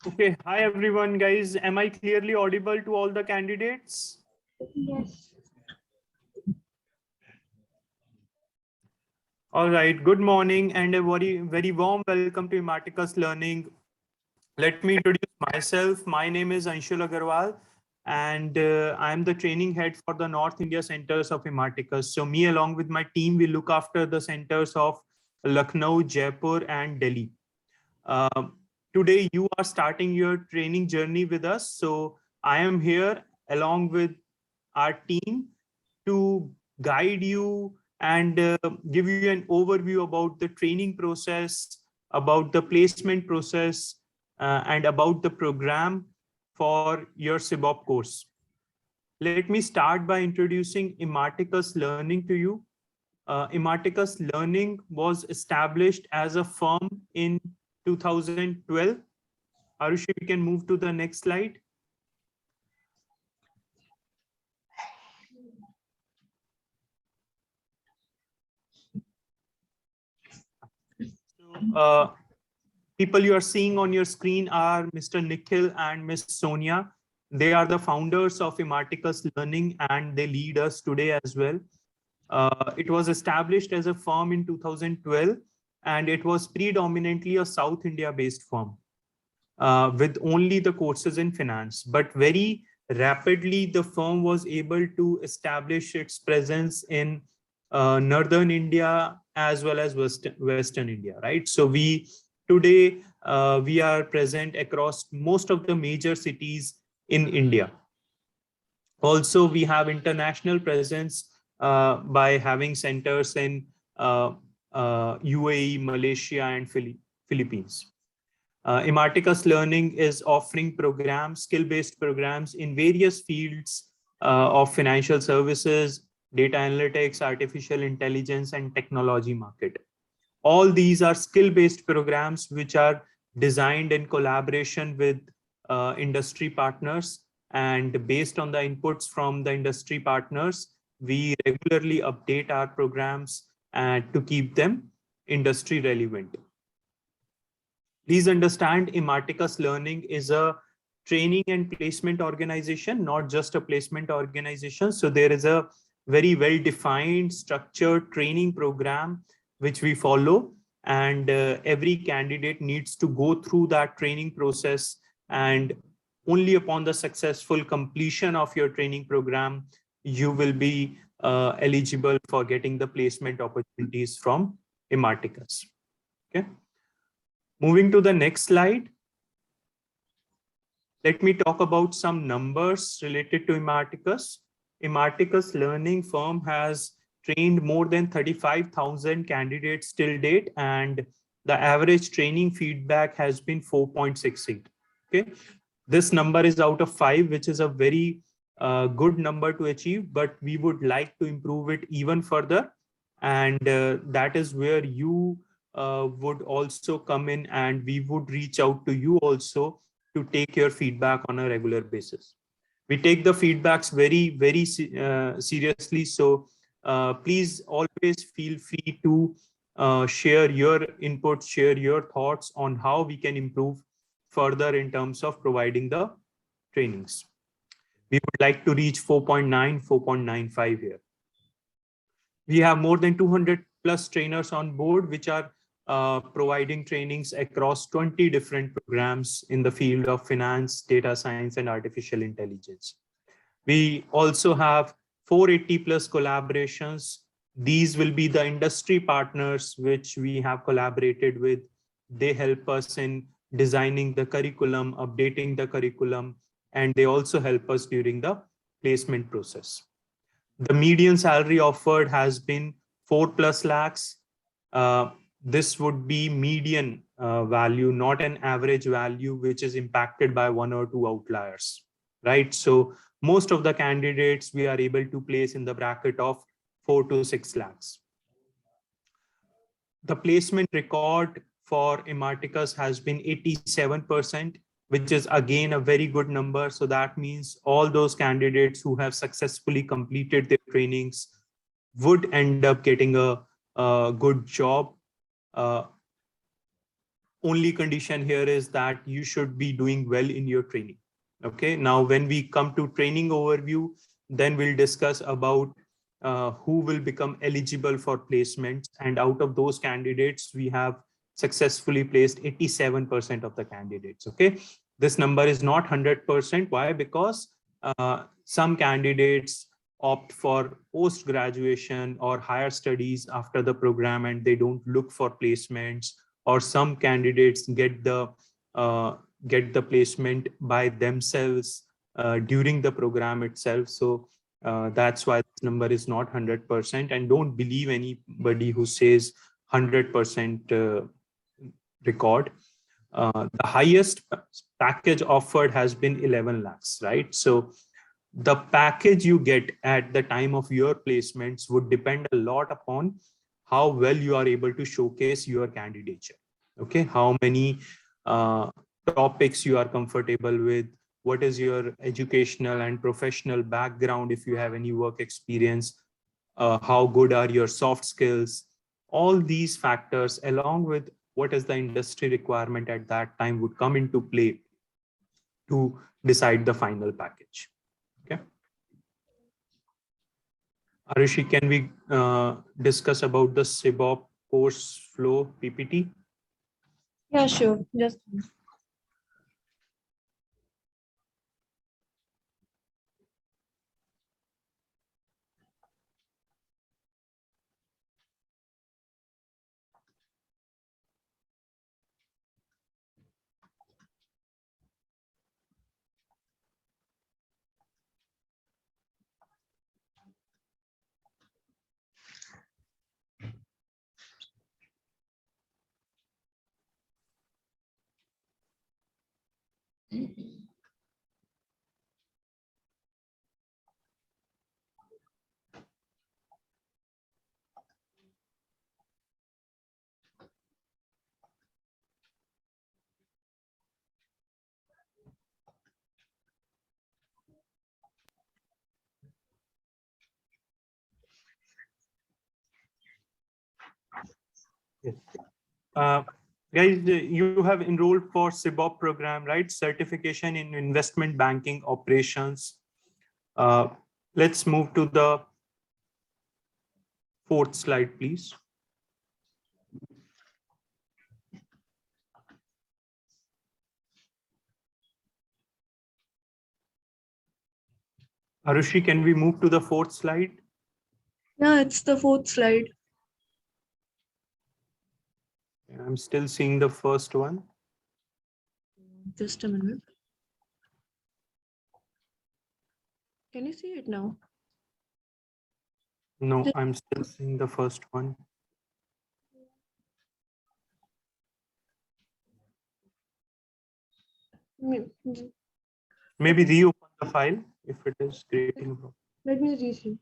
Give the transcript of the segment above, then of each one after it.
Okay, hi everyone, guys. Am I clearly audible to all the candidates? Yes. All right, good morning and a very warm welcome to Ematicus Learning. Let me introduce myself. My name is Anshul Agarwal and I am the training head for the North India centers of Ematicus. So me along with my team, we look after the centers of Lucknow, Jaipur and Delhi. Um, Today you are starting your training journey with us. So I am here along with our team to guide you and give you an overview about the training process, about the placement process, and about the program for your CBOP course. Let me start by introducing Ematicus Learning to you. Ematicus Learning was established as a firm in 2012. Arushi, we can move to the next slide. People you are seeing on your screen are Mr. Nikhil and Ms. Sonia. They are the founders of Ematicus Learning and they lead us today as well. It was established as a firm in 2012 and it was predominantly a South India based firm with only the courses in finance. But very rapidly, the firm was able to establish its presence in Northern India as well as Western India, right? So today we are present across most of the major cities in India. Also, we have international presence by having centers in UAE, Malaysia, and Philippines. Ematicus Learning is offering programs, skill-based programs in various fields of financial services, data analytics, artificial intelligence, and technology market. All these are skill-based programs which are designed in collaboration with industry partners. And based on the inputs from the industry partners, we regularly update our programs to keep them industry relevant. Please understand, Ematicus Learning is a training and placement organization, not just a placement organization. So there is a very well-defined structured training program which we follow, and every candidate needs to go through that training process, and only upon the successful completion of your training program you will be eligible for getting the placement opportunities from Ematicus. Okay. Moving to the next slide, let me talk about some numbers related to Ematicus. Ematicus Learning Firm has trained more than 35,000 candidates till date, and the average training feedback has been 4.68. Okay, this number is out of 5, which is a very good number to achieve, but we would like to improve it even further, and that is where you would also come in, and we would reach out to you also to take your feedback on a regular basis. We take the feedbacks very seriously. So please always feel free to share your input, share your thoughts on how we can improve further in terms of providing the trainings. We would like to reach 4.9, 4.95 here. We have more than 200 plus trainers on board, which are providing trainings across 20 different programs in the field of finance, data science, and artificial intelligence. We also have 480 plus collaborations. These will be the industry partners which we have collaborated with. They help us in designing the curriculum, updating the curriculum, and they also help us during the placement process. The median salary offered has been 4+ lakhs. This would be median value, not an average value, which is impacted by 1 or 2 outliers, right? So most of the candidates we are able to place in the bracket of 4 to 6 lakhs. The placement record for Ematicus has been 87%, which is again a very good number. So that means all those candidates who have successfully completed their trainings would end up getting a good job. only condition here is that you should be doing well in your training. Okay, now when we come to training overview, then we'll discuss about who will become eligible for placements. And out of those candidates, we have successfully placed 87% of the candidates. Okay, this number is not 100%. Why? Because some candidates opt for post-graduation or higher studies after the program and they don't look for placements, or some candidates get the placement by themselves during the program itself. So that's why this number is not 100%. And don't believe anybody who says 100% record. The highest package offered has been 11 lakhs, right? So the package you get at the time of your placements would depend a lot upon how well you are able to showcase your candidature. Okay, how many topics you are comfortable with, what is your educational and professional background, if you have any work experience, how good are your soft skills. All these factors, along with what is the industry requirement at that time, would come into play to decide the final package. Okay. Arushi, can we discuss about the CBOP course flow PPT? Yeah, sure. Just Yes. Guys, you have enrolled for CBOP program, right? Certification in Investment Banking Operations. Let's move to the 4th slide, please. Arushi, can we move to the 4th slide? yeah, it's the 4th slide. I'm still seeing the first one. Just a minute. Can you see it now? No, I'm still seeing the first one. Maybe reopen the file if it is creating. Let me read.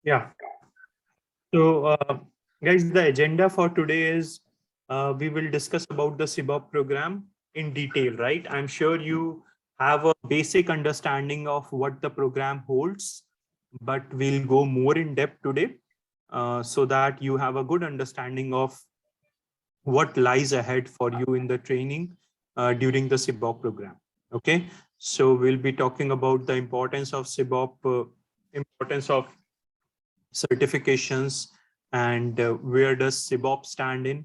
Yeah. So, guys, the agenda for today is we will discuss about the CBOP program in detail, right? I'm sure you have a basic understanding of what the program holds, but we'll go more in depth today so that you have a good understanding of what lies ahead for you in the training during the CBOP program. Okay, so we'll be talking about the importance of CBOP, importance of certifications, and where does CBOP stand in,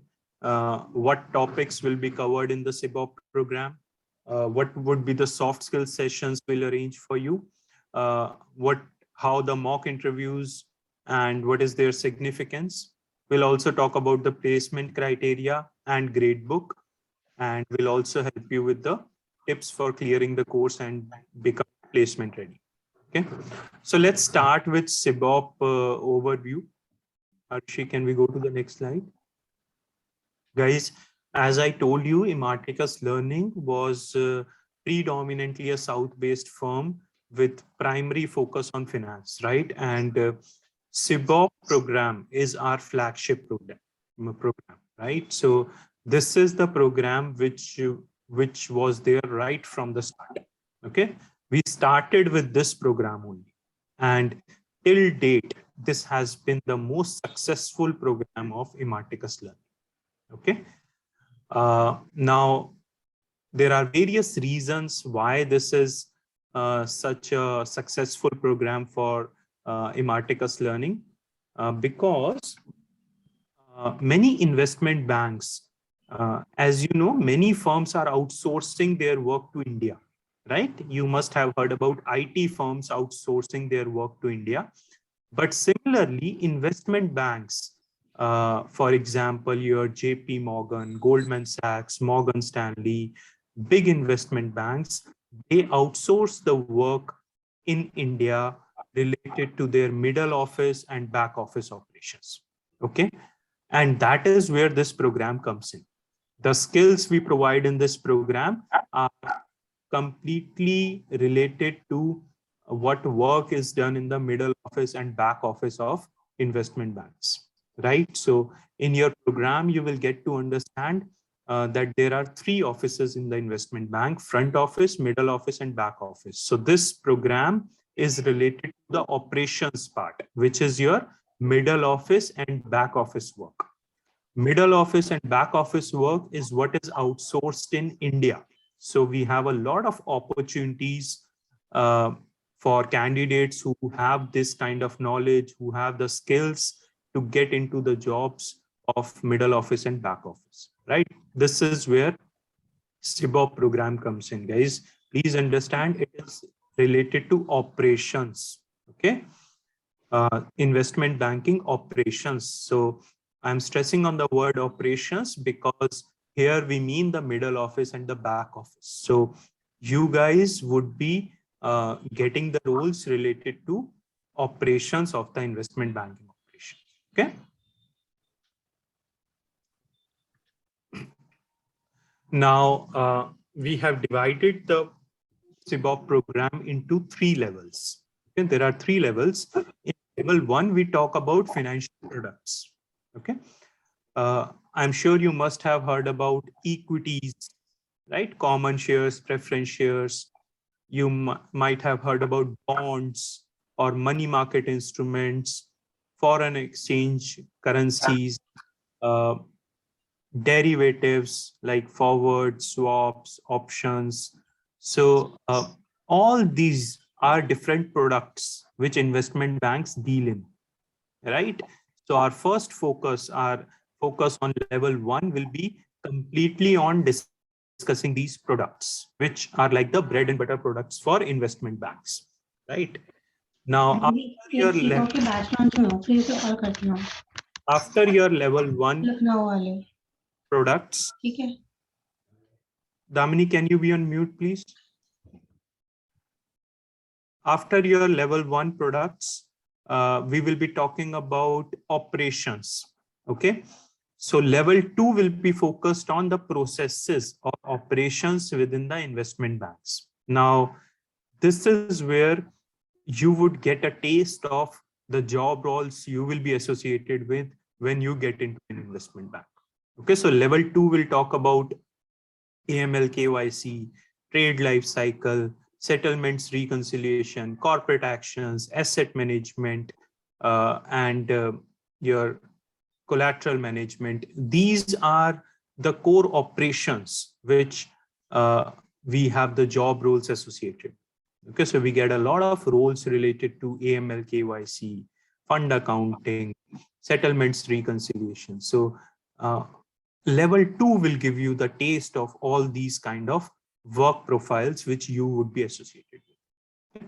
what topics will be covered in the CBOP program, what would be the soft skills sessions we'll arrange for you, how the mock interviews and what is their significance. We'll also talk about the placement criteria and grade book, and we'll also help you with the tips for clearing the course and become placement ready. Okay, so let's start with CBOP overview. Arshi, can we go to the next slide? Guys, as I told you, Imarticus Learning was predominantly a South-based firm with primary focus on finance, right? And CBOP program is our flagship program, right? So this is the program which was there right from the start. Okay, we started with this program only, and till date, this has been the most successful program of Emarticus Learning. Okay, now there are various reasons why this is such a successful program for Emarticus Learning, because many investment banks, as you know, many firms are outsourcing their work to India, right? You must have heard about IT firms outsourcing their work to India. But similarly, investment banks, for example, your JP Morgan, Goldman Sachs, Morgan Stanley, big investment banks, they outsource the work in India related to their middle office and back office operations. Okay. And that is where this program comes in. The skills we provide in this program are completely related to what work is done in the middle office and back office of investment banks, right? So in your program, you will get to understand that there are three offices in the investment bank: front office, middle office, and back office. So this program is related to the operations part, which is your middle office and back office work. Middle office and back office work is what is outsourced in India. So we have a lot of opportunities for candidates who have this kind of knowledge, who have the skills to get into the jobs of middle office and back office, right? This is where CBOP program comes in, guys. Please understand it is related to operations, okay? Investment banking operations. So I'm stressing on the word operations because here we mean the middle office and the back office. So you guys would be getting the roles related to operations of the investment banking operation. Okay. Now we have divided the CBOP program into three levels. Okay? There are three levels. In level 1, we talk about financial products. Okay. I'm sure you must have heard about equities, right? Common shares, preference shares. You might have heard about bonds or money market instruments, foreign exchange currencies, derivatives like forwards, swaps, options. So all these are different products which investment banks deal in, right? So our first focus, our focus on level 1 will be completely on discussing these products, which are like the bread and butter products for investment banks, right? Now, after your level 1 products, Damini, can you be on mute, please? After your level 1 products, we will be talking about operations. Okay. So level 2 will be focused on the processes or operations within the investment banks. Now, this is where you would get a taste of the job roles you will be associated with when you get into an investment bank. Okay. So level 2 will talk about AML, KYC, trade life cycle, settlements, reconciliation, corporate actions, asset management, and your collateral management. These are the core operations which we have the job roles associated. Okay, so we get a lot of roles related to AML, KYC, fund accounting, settlements, reconciliation. So level 2 will give you the taste of all these kind of work profiles which you would be associated with.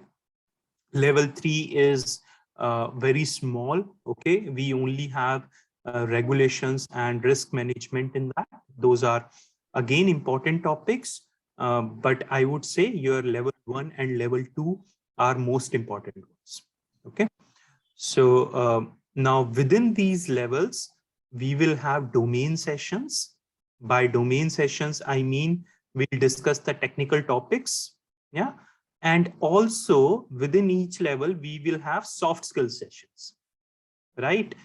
Level 3 is very small. Okay, we only have regulations and risk management in that. Those are again important topics, but I would say your level 1 and level 2 are most important ones. Okay, so now within these levels, we will have domain sessions. By domain sessions, I mean we'll discuss the technical topics. Yeah. And also within each level, we will have soft skills sessions, right?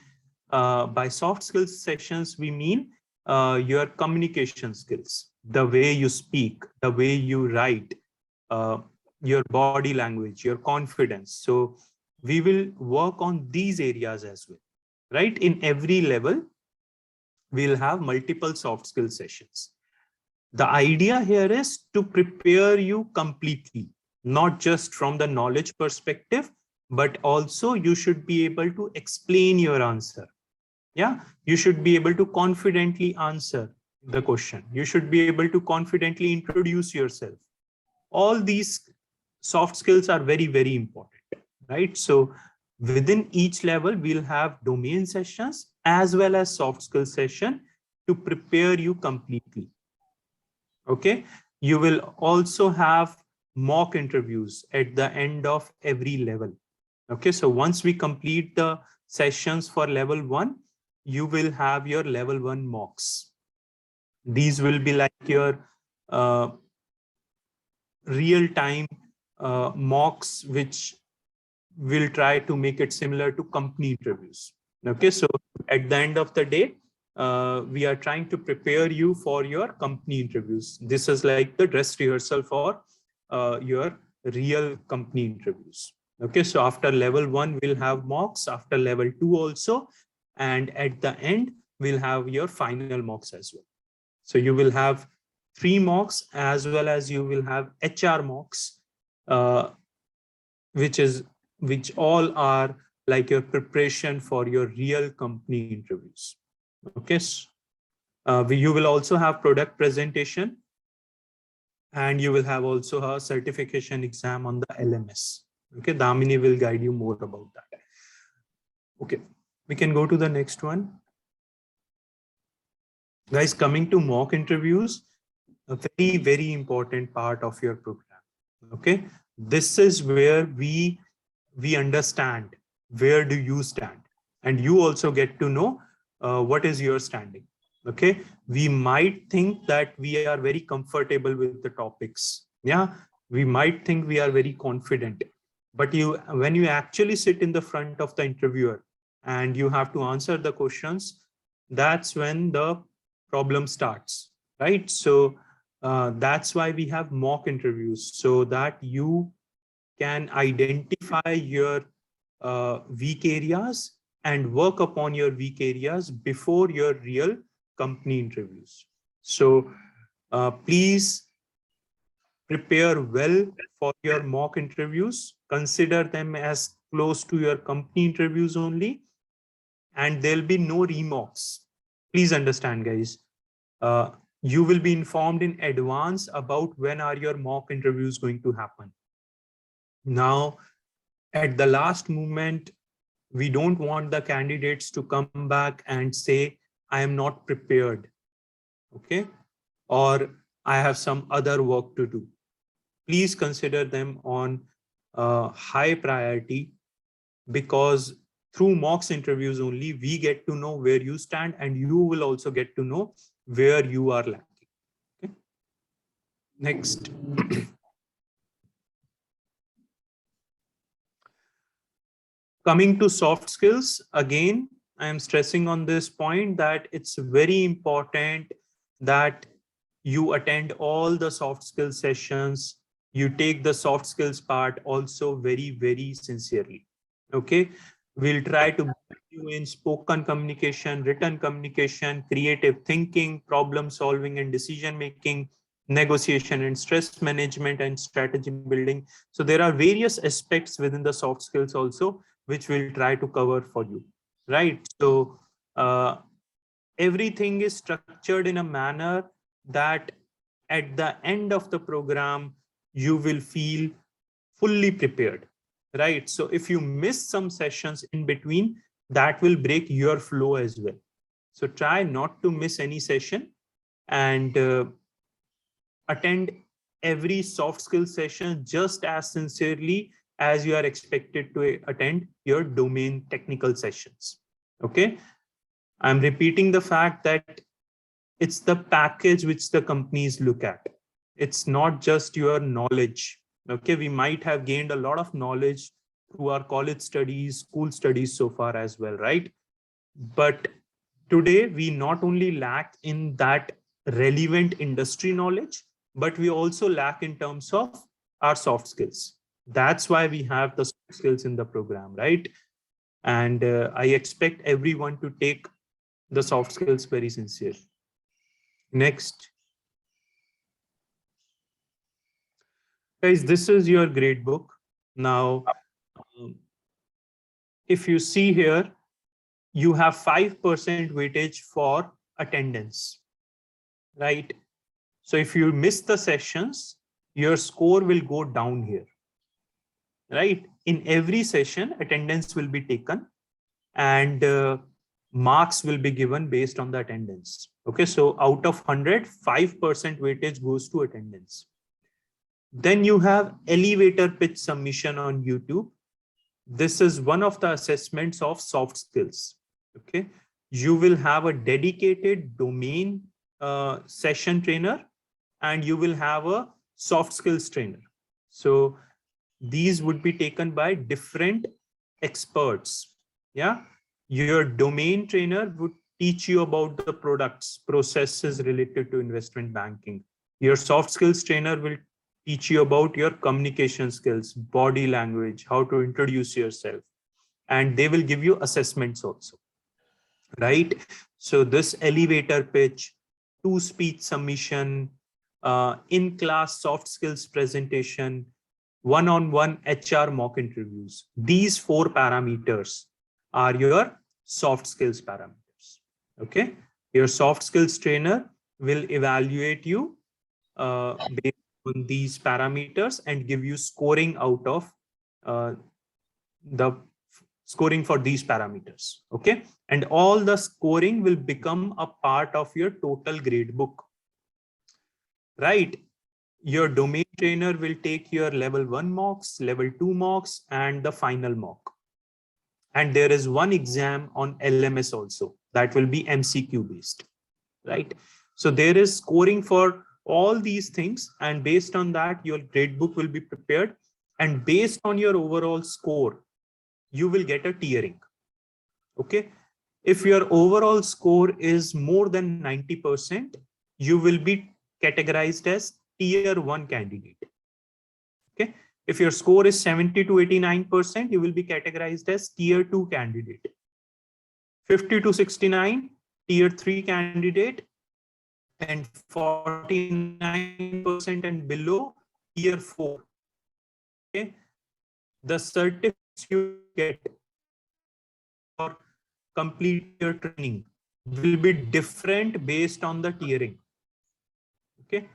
By soft skills sessions, we mean your communication skills, the way you speak, the way you write, your body language, your confidence. So we will work on these areas as well, right? In every level, we'll have multiple soft skill sessions. The idea here is to prepare you completely, not just from the knowledge perspective, but also you should be able to explain your answer. Yeah, you should be able to confidently answer the question. You should be able to confidently introduce yourself. All these soft skills are very, very important, right? So within each level, we'll have domain sessions as well as soft skill session to prepare you completely. Okay. You will also have mock interviews at the end of every level. Okay. So once we complete the sessions for level 1, you will have your level 1 mocks. These will be like your real-time mocks, which will try to make it similar to company interviews. Okay, so at the end of the day, we are trying to prepare you for your company interviews. This is like the dress rehearsal for your real company interviews. Okay, so after level 1, we'll have mocks, after level 2 also, and at the end, we'll have your final mocks as well. So you will have 3 mocks as well as you will have HR mocks, which all are like your preparation for your real company interviews. Okay. You will also have product presentation, and you will have also a certification exam on the LMS. Okay. Damini will guide you more about that. Okay. We can go to the next one. Guys, coming to mock interviews, a very, very important part of your program. Okay. This is where we understand where do you stand, and you also get to know what is your standing. Okay. We might think that we are very comfortable with the topics. Yeah. We might think we are very confident, but when you actually sit in the front of the interviewer and you have to answer the questions, that's when the problem starts, right? So that's why we have mock interviews, so that you can identify your weak areas and work upon your weak areas before your real company interviews. So please prepare well for your mock interviews. Consider them as close to your company interviews only, and there'll be no remocks. Please understand, guys. You will be informed in advance about when are your mock interviews going to happen. Now, at the last moment, we don't want the candidates to come back and say, I am not prepared, okay? Or I have some other work to do. Please consider them on high priority, because through mocks interviews only, we get to know where you stand, and you will also get to know where you are lacking. Okay? Next. Coming to soft skills, again, I am stressing on this point that it's very important that you attend all the soft skill sessions. You take the soft skills part also very, very sincerely. Okay. We'll try to build you in spoken communication, written communication, creative thinking, problem solving and decision making, negotiation and stress management, and strategy building. So there are various aspects within the soft skills also, which we'll try to cover for you, right? So everything is structured in a manner that at the end of the program, you will feel fully prepared, right? So if you miss some sessions in between, that will break your flow as well. So try not to miss any session, and attend every soft skill session just as sincerely as you are expected to attend your domain technical sessions. Okay. I'm repeating the fact that it's the package which the companies look at. It's not just your knowledge. Okay. We might have gained a lot of knowledge through our college studies, school studies so far as well, right? But today we not only lack in that relevant industry knowledge, but we also lack in terms of our soft skills. That's why we have the soft skills in the program, right? And I expect everyone to take the soft skills very sincerely. Next. Guys, this is your grade book. Now, if you see here, you have 5% weightage for attendance, right? So if you miss the sessions, your score will go down here, right? In every session, attendance will be taken and marks will be given based on the attendance. Okay, so out of 100, 5% weightage goes to attendance. Then you have elevator pitch submission on YouTube. This is one of the assessments of soft skills. Okay, you will have a dedicated domain session trainer and you will have a soft skills trainer. So these would be taken by different experts. Yeah, your domain trainer would teach you about the products, processes related to investment banking. Your soft skills trainer will teach you about your communication skills, body language, how to introduce yourself, and they will give you assessments also, right? So this elevator pitch, 2-speech submission, in-class soft skills presentation, one-on-one HR mock interviews. These 4 parameters are your soft skills parameters. Okay, your soft skills trainer will evaluate you based on these parameters and give you scoring out of the scoring for these parameters. Okay, and all the scoring will become a part of your total grade book, right? Your domain trainer will take your level 1 mocks, level 2 mocks, and the final mock. And there is one exam on LMS also that will be MCQ based, right? So there is scoring for all these things, and based on that, your grade book will be prepared. And based on your overall score, you will get a tiering. Okay, if your overall score is more than 90%, you will be categorized as tier 1 candidate. Okay, if your score is 70 to 89%, you will be categorized as tier 2 candidate. 50 to 69, tier 3 candidate, and 49% and below, tier 4. Okay, the certificates you get for complete your training will be different based on the tiering. Okay,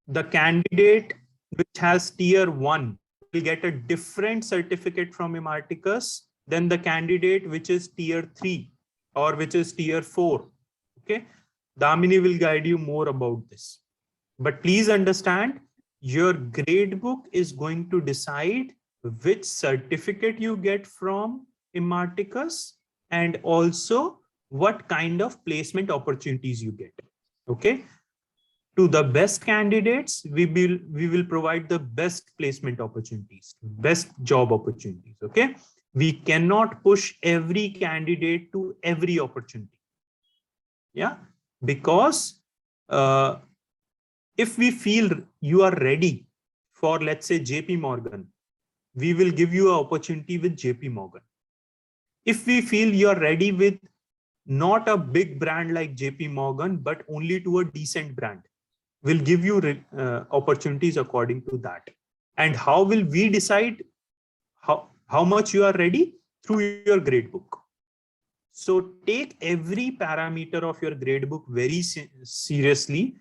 the candidate which has tier 1 will get a different certificate from Imarticus than the candidate which is tier 3 or which is tier 4. Okay, Damini will guide you more about this. But please understand, your grade book is going to decide which certificate you get from Imarticus and also what kind of placement opportunities you get. Okay, to the best candidates, we will provide the best placement opportunities, best job opportunities. Okay, we cannot push every candidate to every opportunity. Yeah, because if we feel you are ready for, let's say, JP Morgan, we will give you an opportunity with JP Morgan. If we feel you are ready with not a big brand like JP Morgan, but only to a decent brand, we'll give you opportunities according to that. And how will we decide how much you are ready? Through your grade book. So take every parameter of your grade book very seriously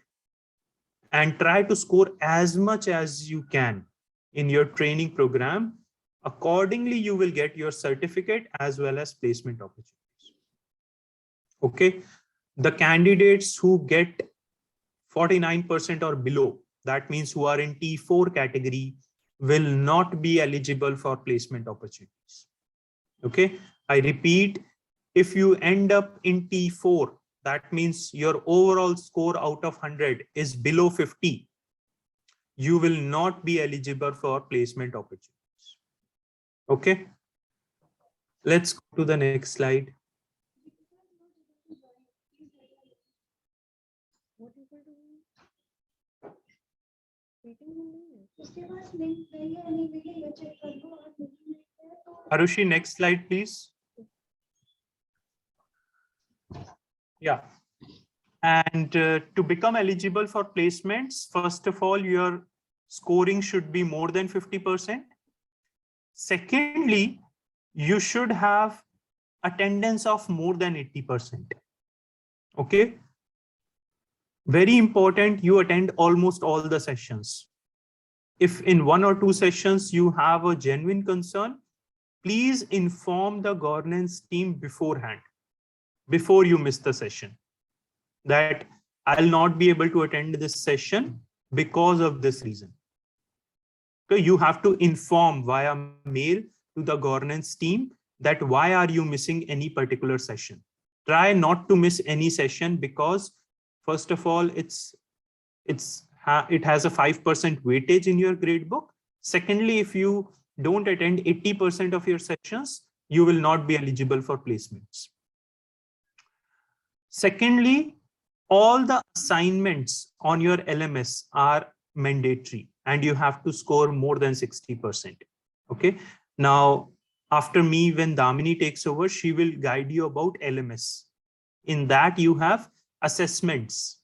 and try to score as much as you can in your training program. Accordingly, you will get your certificate as well as placement opportunities. Okay, the candidates who get 49% or below, that means who are in T4 category, will not be eligible for placement opportunities. Okay, I repeat, if you end up in T4, that means your overall score out of 100 is below 50, you will not be eligible for placement opportunities. Okay, Let's go to the next slide. Arushi, next slide, please. Yeah. And to become eligible for placements, first of all, your scoring should be more than 50%. Secondly, you should have attendance of more than 80%. Okay. Very important, you attend almost all the sessions. If in one or two sessions you have a genuine concern, please inform the governance team beforehand, before you miss the session, that I'll not be able to attend this session because of this reason. So you have to inform via mail to the governance team that why are you missing any particular session. Try not to miss any session because first of all, it has a 5% weightage in your gradebook. Secondly, if you don't attend 80% of your sessions, you will not be eligible for placements. Secondly, all the assignments on your LMS are mandatory and you have to score more than 60%. Okay. Now, after me, when Damini takes over, she will guide you about LMS. In that, you have assessments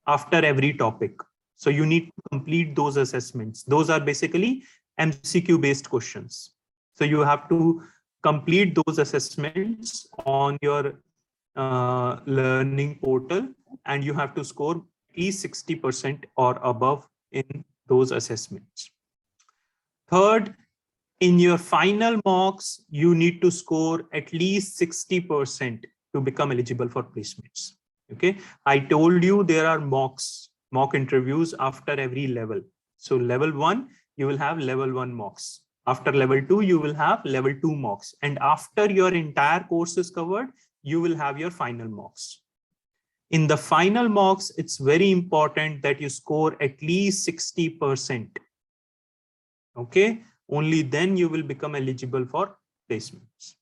after every topic. So you need to complete those assessments. Those are basically MCQ based questions. So you have to complete those assessments on your learning portal, and you have to score at least 60% or above in those assessments. Third, in your final mocks, you need to score at least 60% to become eligible for placements. Okay, I told you there are mock interviews after every level. So level 1, you will have level 1 mocks. After level 2, you will have level 2 mocks. And after your entire course is covered, you will have your final mocks. In the final mocks, it's very important that you score at least 60%. Okay, only then you will become eligible for placements.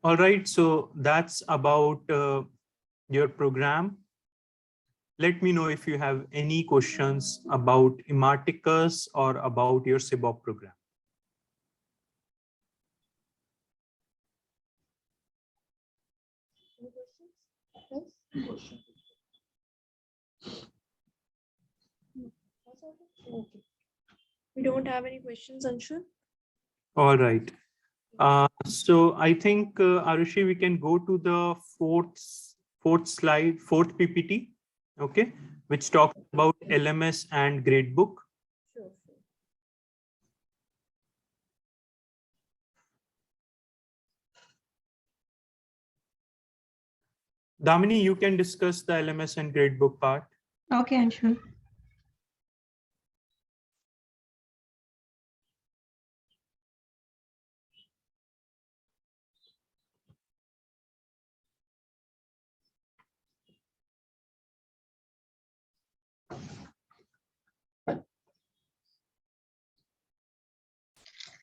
All right, so that's about your program. Let me know if you have any questions about Emarticus or about your CBOP program. Okay. We don't have any questions, Anshul. All right. So I think, Arushi, we can go to the fourth slide, fourth PPT, okay, which talks about LMS and gradebook. Sure. Damini, you can discuss the LMS and gradebook part. Okay, Anshul.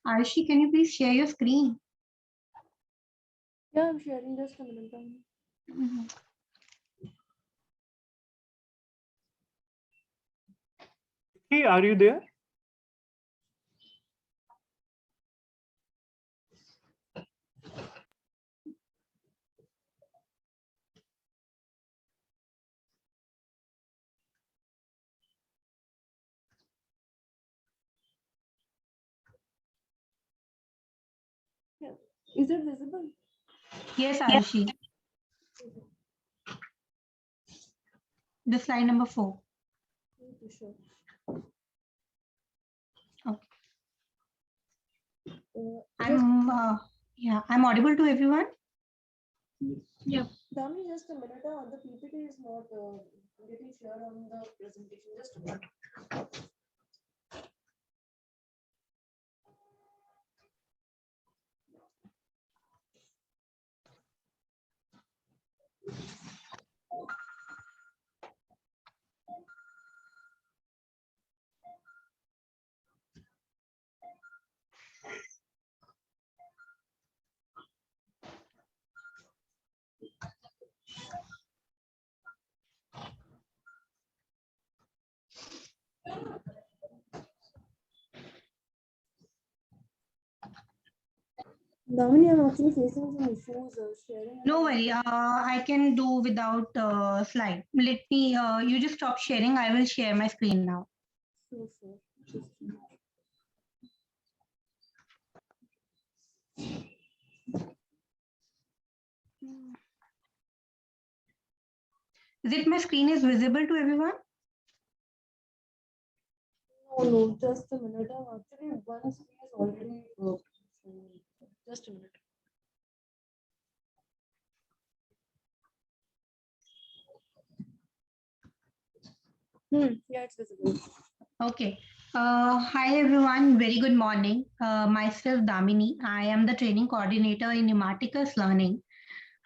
Arshi, can you please share your screen? Yeah, I'm sharing just a minute. Hey, are you there? Yeah. Is it visible? Yes, Arshi. The slide number 4. Okay, sure. Okay. Just, I'm audible to everyone. yeah. Damini, just a minute. The PPT is not getting shared on the presentation. Just a minute. Damini, I'm actually facing some issues sharing. No worry. I can do without slide. Let me. You just stop sharing. I will share my screen now. Sure, sure. Just a minute. Is it my screen is visible to everyone? No, no, just a minute. I'm actually one screen is already just a minute. Yeah, it's visible. Okay. Hi everyone. Very good morning. Myself Damini. I am the training coordinator in Pneumaticus Learning.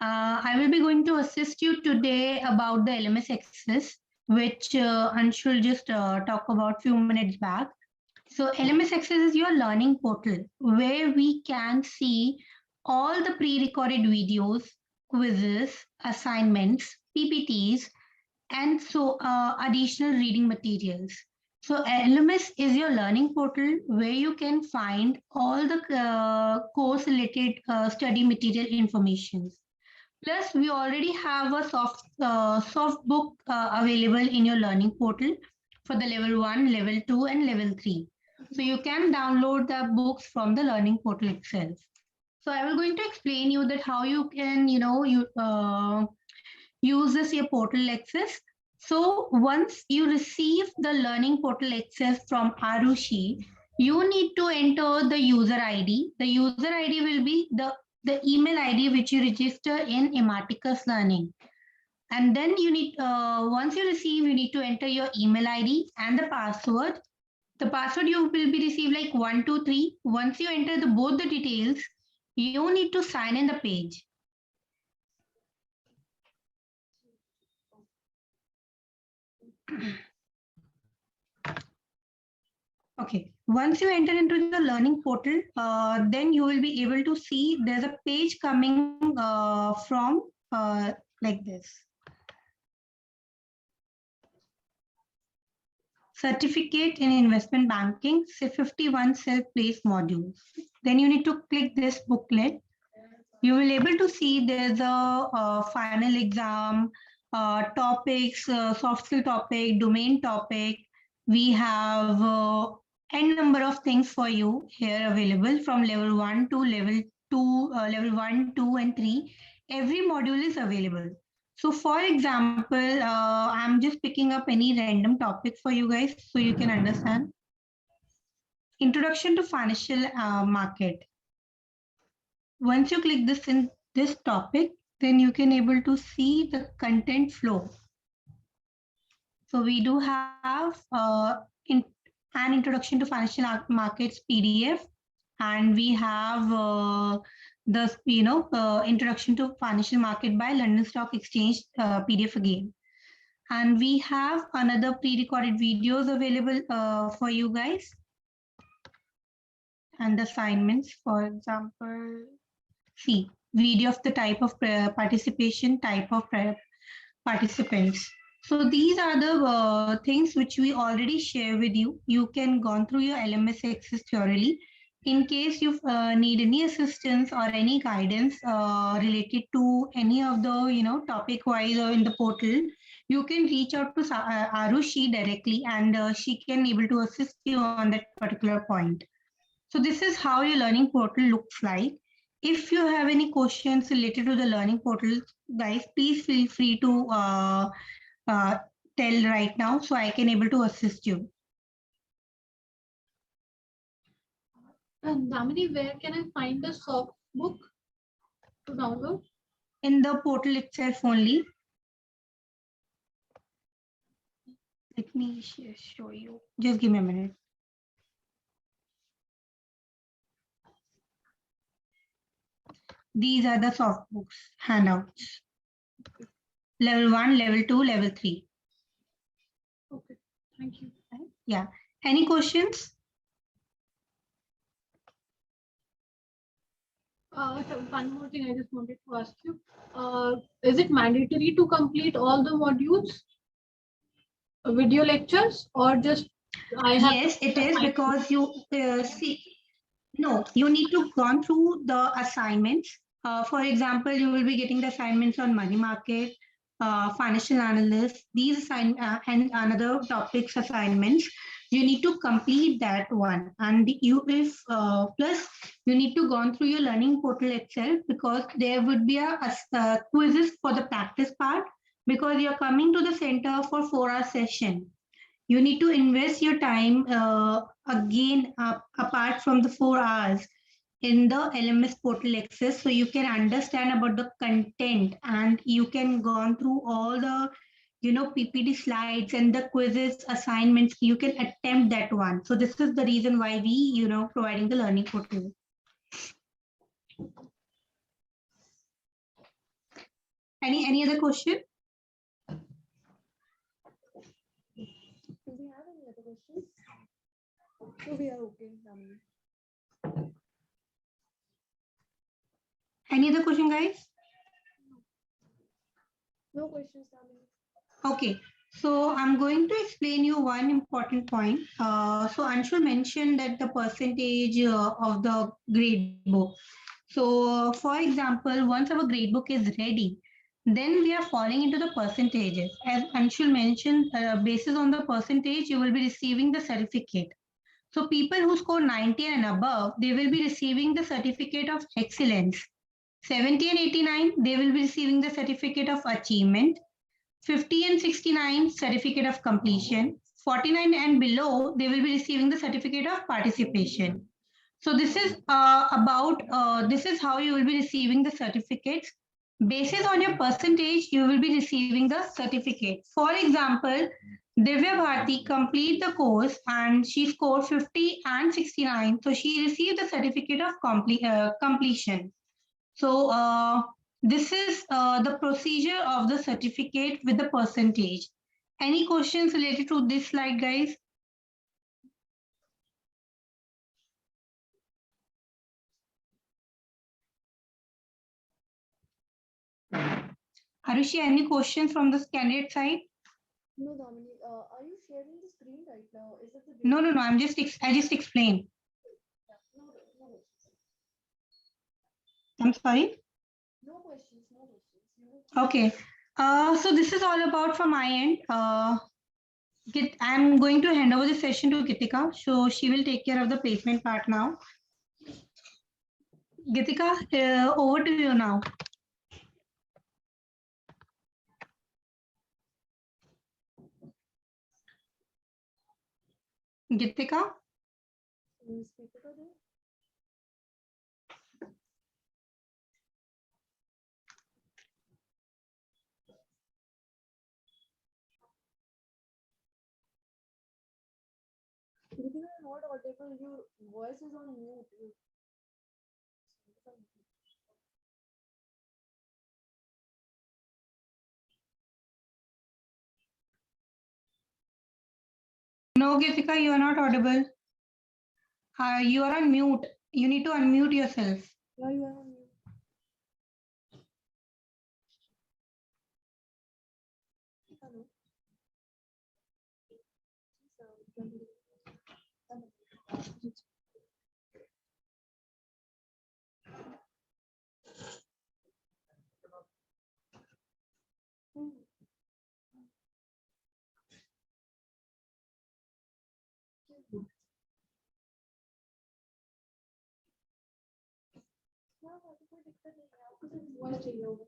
I will be going to assist you today about the LMS Access, which Anshul just talked about few minutes back. So LMS Access is your learning portal where we can see all the pre-recorded videos, quizzes, assignments, PPTs, and so additional reading materials. So LMS is your learning portal where you can find all the course related study material information. Plus, we already have a soft book available in your learning portal for the level 1, level 2, and level 3. So you can download the books from the learning portal itself. So I will going to explain you that how you can, use this your portal access. So once you receive the learning portal access from Arushi, you need to enter the user ID. The user ID will be the email ID which you register in Ematicus Learning. And then you need, once you receive, you need to enter your email ID and the password. The password you will be received like 1, 2, 3. Once you enter both the details, you need to sign in the page. Okay, once you enter into the learning portal, then you will be able to see there's a page coming from like this. Certificate in Investment Banking, C51 Self-Placed Modules. Then you need to click this booklet. You will able to see there's a final exam, topics, soft skill topic, domain topic. We have n number of things for you here available from level 1 to level 2, level 1, 2, and 3. Every module is available. So for example, I'm just picking up any random topic for you guys so you can understand. Introduction to Financial Market. Once you click this in this topic, then you can able to see the content flow. So we do have an introduction to financial markets PDF, and we have the introduction to financial market by London Stock Exchange PDF again. And we have another pre-recorded videos available for you guys. And assignments, for example, see video of the type of participation, type of participants. So these are the things which we already share with you. You can go through your LMS Access thoroughly. In case you need any assistance or any guidance related to any of the topic wise or in the portal, you can reach out to Arushi directly, and she can able to assist you on that particular point. So this is how your learning portal looks like. If you have any questions related to the learning portal, guys, please feel free to tell right now so I can able to assist you. And Damini, where can I find the soft book to download? In the portal itself only. Let me show you. Just give me a minute. These are the soft books, handouts. Level 1, level 2, level 3. Okay, thank you. Yeah. Any questions? One more thing I just wanted to ask you. Is it mandatory to complete all the modules, video lectures, or just I have? Yes, it is, because you see. No, you need to gone through the assignments. For example, you will be getting the assignments on money market, financial analyst, and another topics assignments. You need to complete that one, and you if plus you need to gone through your learning portal itself, because there would be a quizzes for the practice part, because you're coming to the center for 4 hour session. You need to invest your time again apart from the 4 hours in the LMS portal access, so you can understand about the content, and you can go on through all the PPT slides and the quizzes assignments. You can attempt that one. So this is the reason why we providing the learning portal. Any other question? Do we have any other questions? So we are okay, Damini. Any other question, guys? No questions, Damini. Okay, so I'm going to explain you one important point. So Anshul mentioned that the percentage of the grade book. So for example, once our grade book is ready, then we are falling into the percentages. As Anshul mentioned, basis on the percentage, you will be receiving the certificate. So people who score 90 and above, they will be receiving the certificate of excellence. 70 and 89, they will be receiving the certificate of achievement. 50 and 69, certificate of completion. 49 and below, they will be receiving the certificate of participation. So this is this is how you will be receiving the certificates. Basis on your percentage, you will be receiving the certificate. For example, Divya Bharti complete the course and she scored 50 and 69. So she received the certificate of completion. So this is the procedure of the certificate with the percentage. Any questions related to this slide, guys? Arushi, any questions from the candidate side? No, Damini. Are you sharing the screen right now? Is it the No. I just explained. Yeah, no questions. I'm sorry. No questions. No questions. Okay. So this is all about from my end. I'm going to hand over the session to Gitika. So she will take care of the placement part now. Gitika, over to you now. Gitika? Will speak over there? If you are not audible, your voice is on mute. No, Gitika, you are not audible. You are on mute. You need to unmute yourself. Yeah, you are on mute. Hello. कोई दिक्कत नहीं है आपको सिर्फ voice चाहिए होगा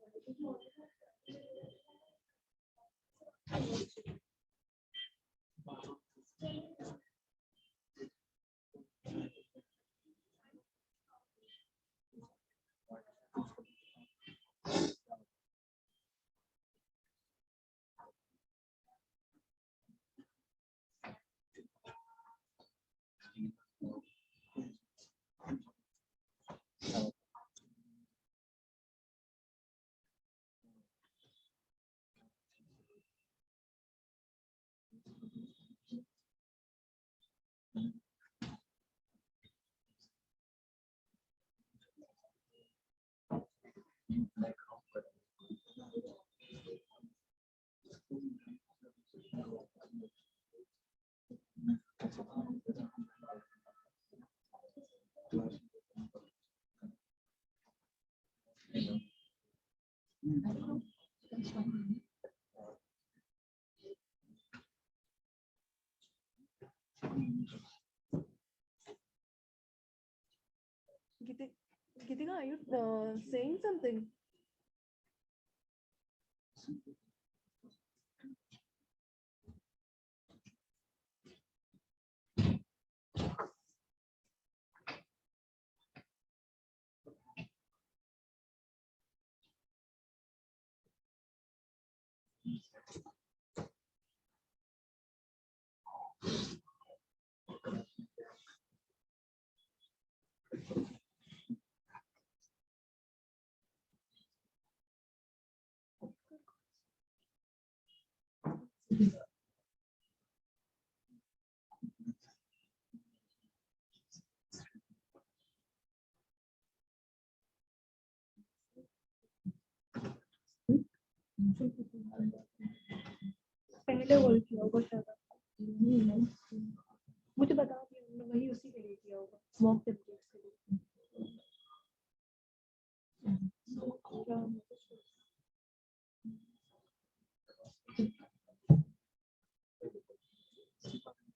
are you saying something? पहले बोल किया होगा शायद मुझे बता दिया वही उसी के लिए किया होगा मॉक टेम्पलेट्स के लिए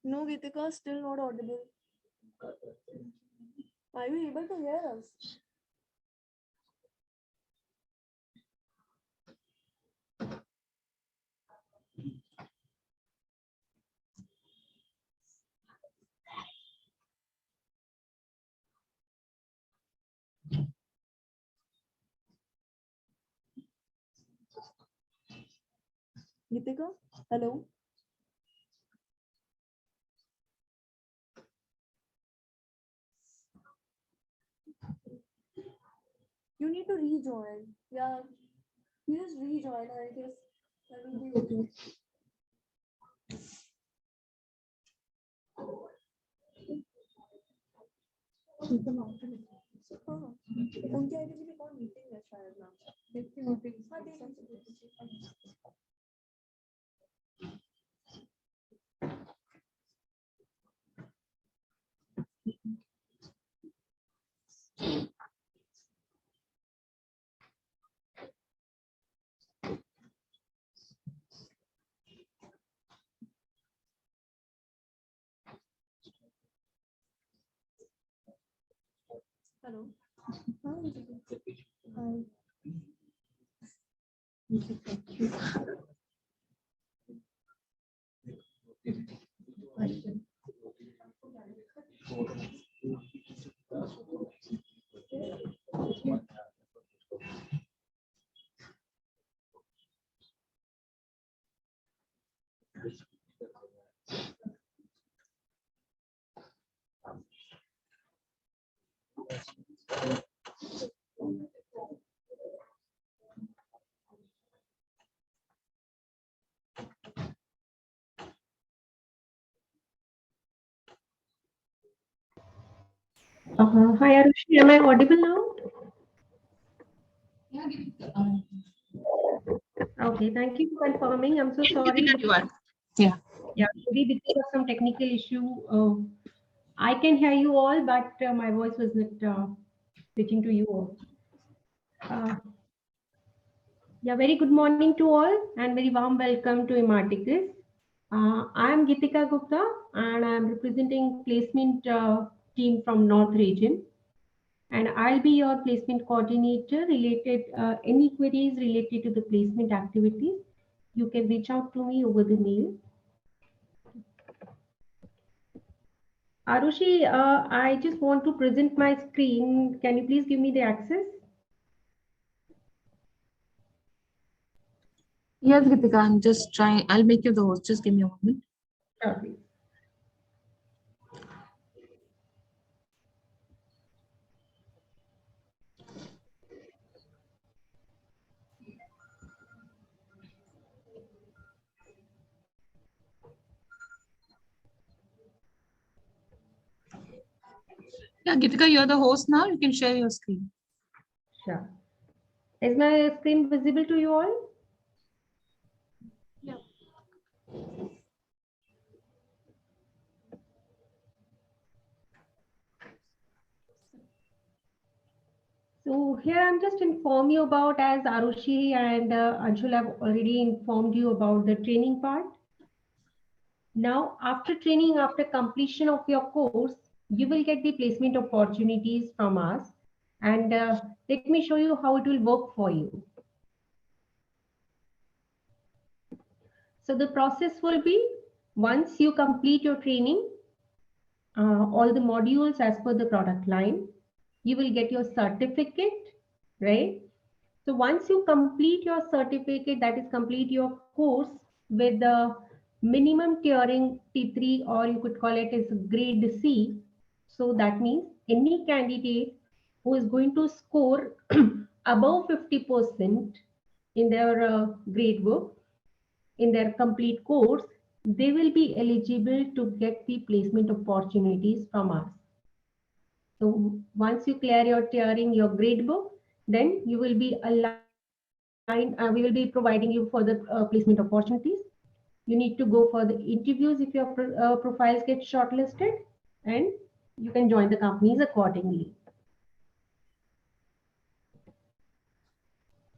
No, Geetika, still not audible. Are you able to hear us? Geetika, hello? You need to rejoin. Yeah, you just rejoin. I guess that will be okay. हाँ उनके आईडी से भी कौन मीटिंग है शायद ना देखती हूँ हाँ देख हेलो हाँ Hi, Arushi. Am I audible now? Okay, thank you for confirming. I'm so sorry. You are. Yeah. Yeah, maybe because of some technical issue, I can hear you all, but my voice was not reaching to you all. Yeah, very good morning to all and very warm welcome to Imarticus. I am Geetika Gupta and I am representing placement team from North region. And I'll be your placement coordinator related, any queries related to the placement activities, you can reach out to me over the mail. Arushi, I just want to present my screen. Can you please give me the access? Yes, Geetika, I'm just trying. I'll make you the host. Just give me a moment. Sure, please. Yeah, Geetika, you're the host now. You can share your screen. Sure. Is my screen visible to you all? Yeah. So here I'm just inform you about, as Arushi and Anshul have already informed you about the training part. Now, after training, after completion of your course, you will get the placement opportunities from us. And let me show you how it will work for you. So the process will be, once you complete your training, all the modules as per the product line, you will get your certificate, right? So once you complete your certificate, that is complete your course with the minimum tiering T3, or you could call it as grade C. So that means any candidate who is going to score above 50% in their grade book, in their complete course, they will be eligible to get the placement opportunities from us. So once you clear your tiering, your grade book, then you will be aligned. We will be providing you for the placement opportunities. You need to go for the interviews if your profiles get shortlisted, and you can join the companies accordingly.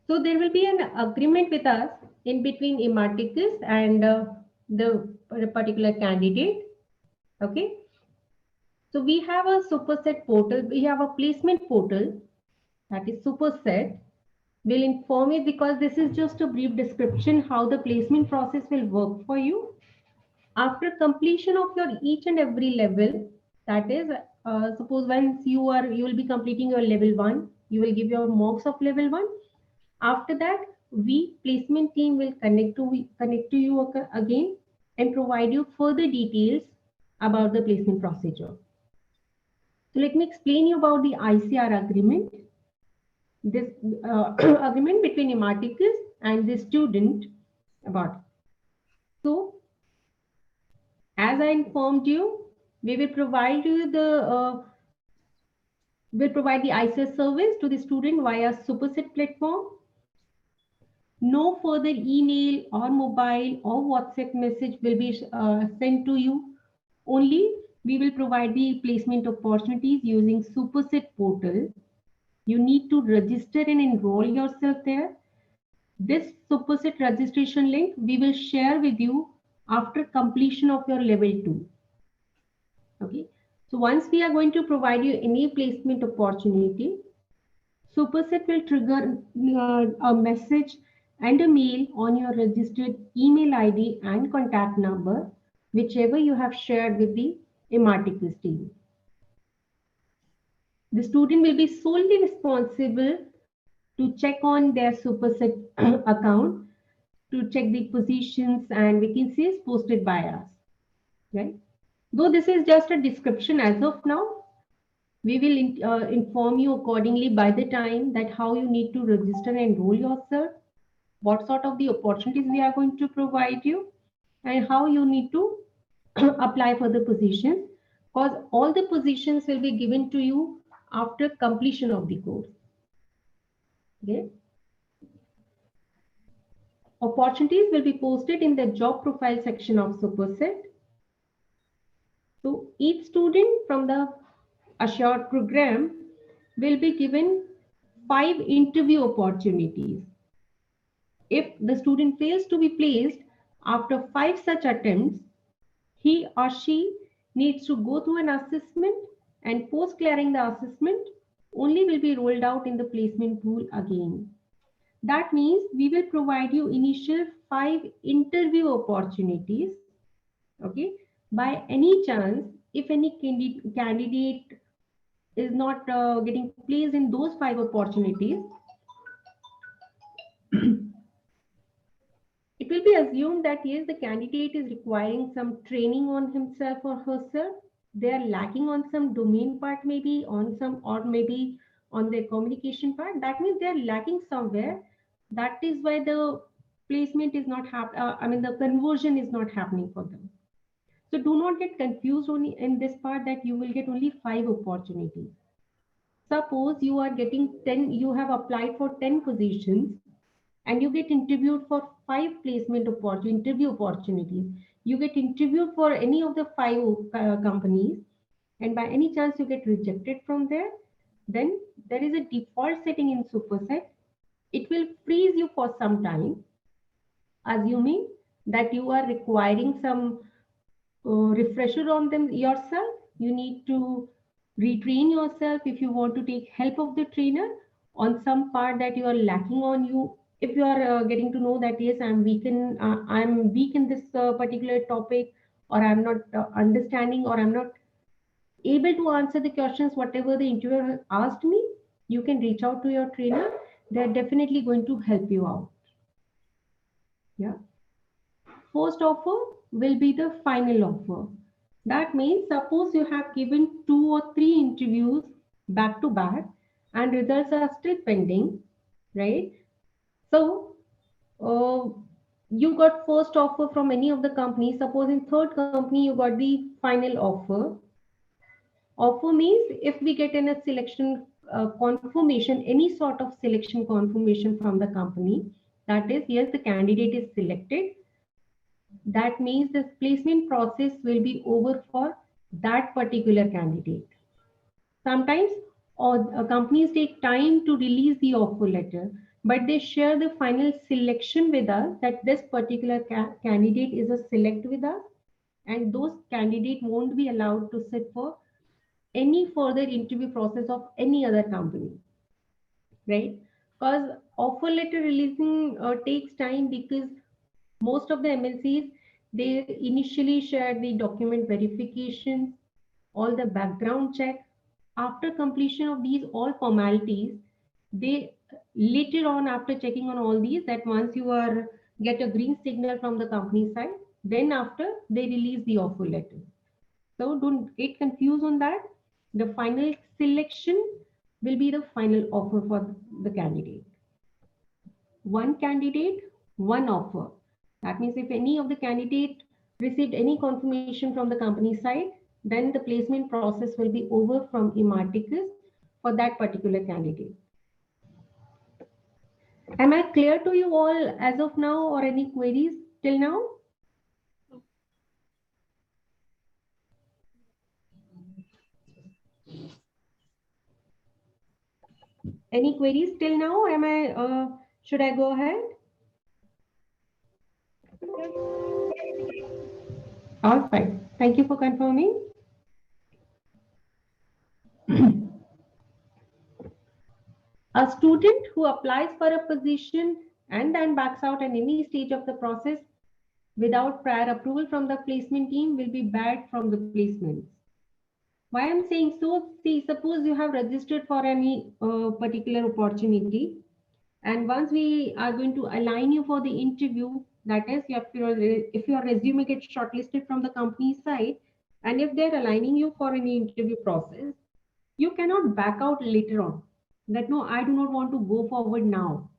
So there will be an agreement with us in between Imarticus and the particular candidate. Okay. So we have a Superset portal. We have a placement portal, that is Superset. We'll inform you, because this is just a brief description how the placement process will work for you. After completion of your each and every level, that is, suppose once you will be completing your level 1, you will give your mocks of level 1. After that, we placement team will connect to you again and provide you further details about the placement procedure. So let me explain you about the ICR agreement. This agreement between Imarticus and the student about. So, as I informed you, we will provide you the ICS service to the student via Superset platform. No further email or mobile or WhatsApp message will be sent to you. Only we will provide the placement opportunities using Superset portal. You need to register and enroll yourself there. This Superset registration link we will share with you after completion of your level 2. Okay. So once we are going to provide you any placement opportunity, Superset will trigger a message and a mail on your registered email ID and contact number, whichever you have shared with the Imarticus team. The student will be solely responsible to check on their Superset account, to check the positions and vacancies posted by us, right? Though this is just a description as of now, we will inform you accordingly by the time that how you need to register and enroll yourself, what sort of the opportunities we are going to provide you, and how you need to apply for the positions, because all the positions will be given to you after completion of the course. Okay. Opportunities will be posted in the job profile section of Superset. So each student from the Assured program will be given 5 interview opportunities. If the student fails to be placed after 5 such attempts, he or she needs to go through an assessment, and post clearing the assessment only will be rolled out in the placement pool again. That means we will provide you initial 5 interview opportunities. Okay. By any chance, if any candidate is not getting placed in those 5 opportunities, it will be assumed that yes, the candidate is requiring some training on himself or herself. They are lacking on some domain part, maybe on some, or maybe on their communication part. That means they are lacking somewhere. That is why the placement is not happening. The conversion is not happening for them. So do not get confused only in this part that you will get only 5 opportunities. Suppose you are getting 10, you have applied for 10 positions and you get interviewed for 5 placement interview opportunities. You get interviewed for any of the 5 companies, and by any chance you get rejected from there, then there is a default setting in Superset. It will freeze you for some time, assuming that you are requiring some refresher on them yourself. You need to retrain yourself if you want to take help of the trainer on some part that you are lacking on you. If you are getting to know that yes, I'm weak in this particular topic, or I'm not understanding, or I'm not able to answer the questions whatever the interviewer has asked me, you can reach out to your trainer. They're definitely going to help you out. Yeah. First offer will be the final offer. That means suppose you have given 2 or 3 interviews back to back and results are still pending, right? So you got first offer from any of the companies. Suppose in third company you got the final offer. Offer means if we get in a selection confirmation, any sort of selection confirmation from the company, that is, yes, the candidate is selected, that means the placement process will be over for that particular candidate. Sometimes companies take time to release the offer letter, but they share the final selection with us that this particular candidate is a select with us, and those candidates won't be allowed to sit for any further interview process of any other company, right? Because offer letter releasing takes time, because most of the MNCs, they initially share the document verification, all the background check. After completion of these all formalities, they later on, after checking on all these, that once you are get a green signal from the company side, then after they release the offer letter. So don't get confused on that. The final selection will be the final offer for the candidate. One candidate, one offer. That means if any of the candidate received any confirmation from the company side, then the placement process will be over from Imarticus for that particular candidate. Am I clear to you all as of now, or any queries till now? Any queries till now? Should I go ahead? All right. Thank you for confirming. A student who applies for a position and then backs out at any stage of the process without prior approval from the placement team will be barred from the placements. Why I'm saying so? See, suppose you have registered for any particular opportunity, and once we are going to align you for the interview, that is, if your resume gets shortlisted from the company side, and if they're aligning you for any interview process, you cannot back out later on. That no, I do not want to go forward now.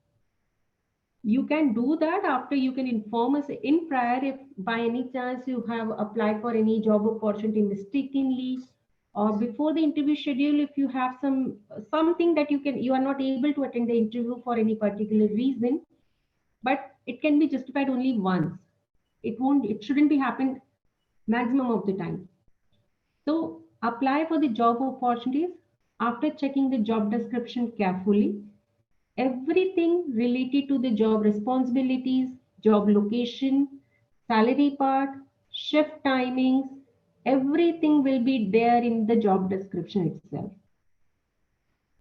You can do that after you can inform us in prior if by any chance you have applied for any job opportunity mistakenly, or before the interview schedule, if you have something that you are not able to attend the interview for any particular reason, but it can be justified only once. It shouldn't be happened maximum of the time. So apply for the job opportunities after checking the job description carefully. Everything related to the job responsibilities, job location, salary part, shift timings, everything will be there in the job description itself.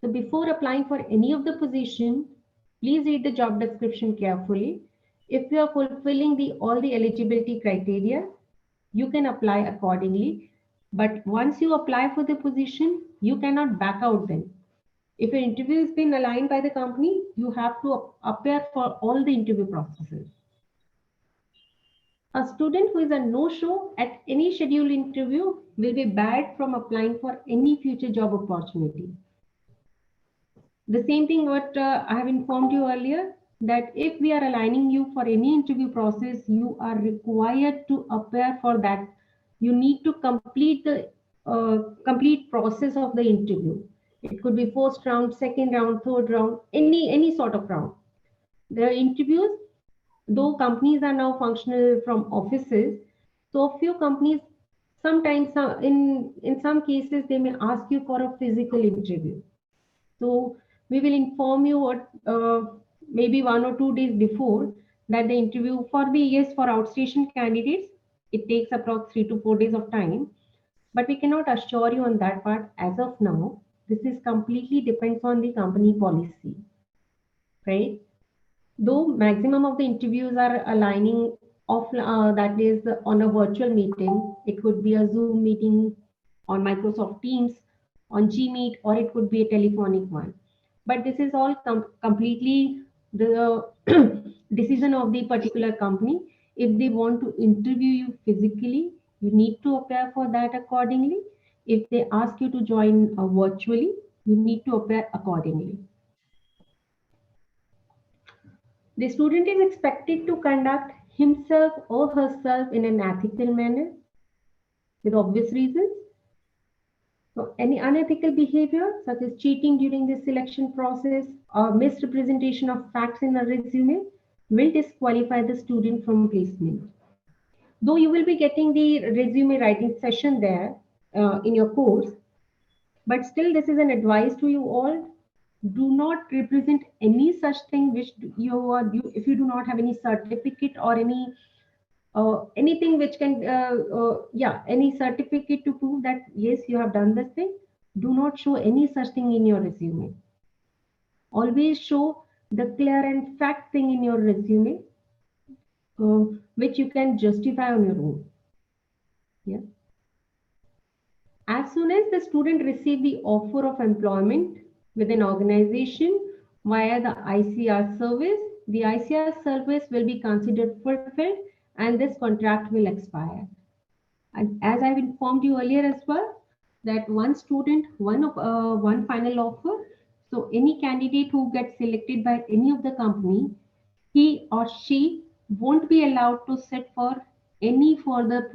So before applying for any of the position, please read the job description carefully. If you are fulfilling all the eligibility criteria, you can apply accordingly. But once you apply for the position, you cannot back out then. If your interview has been aligned by the company, you have to appear for all the interview processes. A student who is a no-show at any scheduled interview will be barred from applying for any future job opportunity. The same thing what I have informed you earlier, that if we are aligning you for any interview process, you are required to appear for that. You need to complete the complete process of the interview. It could be first round, second round, third round, any sort of round. The interviews, though companies are now functional from offices, so a few companies sometimes in some cases they may ask you for a physical interview. So we will inform you what maybe 1 or 2 days before that the interview for outstation candidates, it takes approximately 3 to 4 days of time. but we cannot assure you on that part as of now. This is completely depends on the company policy, right? Though maximum of the interviews are aligning off, that is on a virtual meeting, it could be a Zoom meeting on Microsoft Teams, on Gmeet, or it could be a telephonic one. But this is all completely the decision of the particular company. If they want to interview you physically, you need to appear for that accordingly. If they ask you to join virtually, you need to appear accordingly. The student is expected to conduct himself or herself in an ethical manner with obvious reasons. So any unethical behavior such as cheating during the selection process or misrepresentation of facts in a resume will disqualify the student from placement. Though you will be getting the resume writing session there in your course, but still this is an advice to you all. Do not represent any such thing which if you do not have any certificate or anything which can any certificate to prove that yes, you have done this thing. Do not show any such thing in your resume. Always show the clear and fact thing in your resume, which you can justify on your own. Yeah. As soon as the student receives the offer of employment with an organization via the ICR service, the ICR service will be considered fulfilled and this contract will expire. And as I've informed you earlier as well, that one student, one final offer. So any candidate who gets selected by any of the company, he or she won't be allowed to sit for any further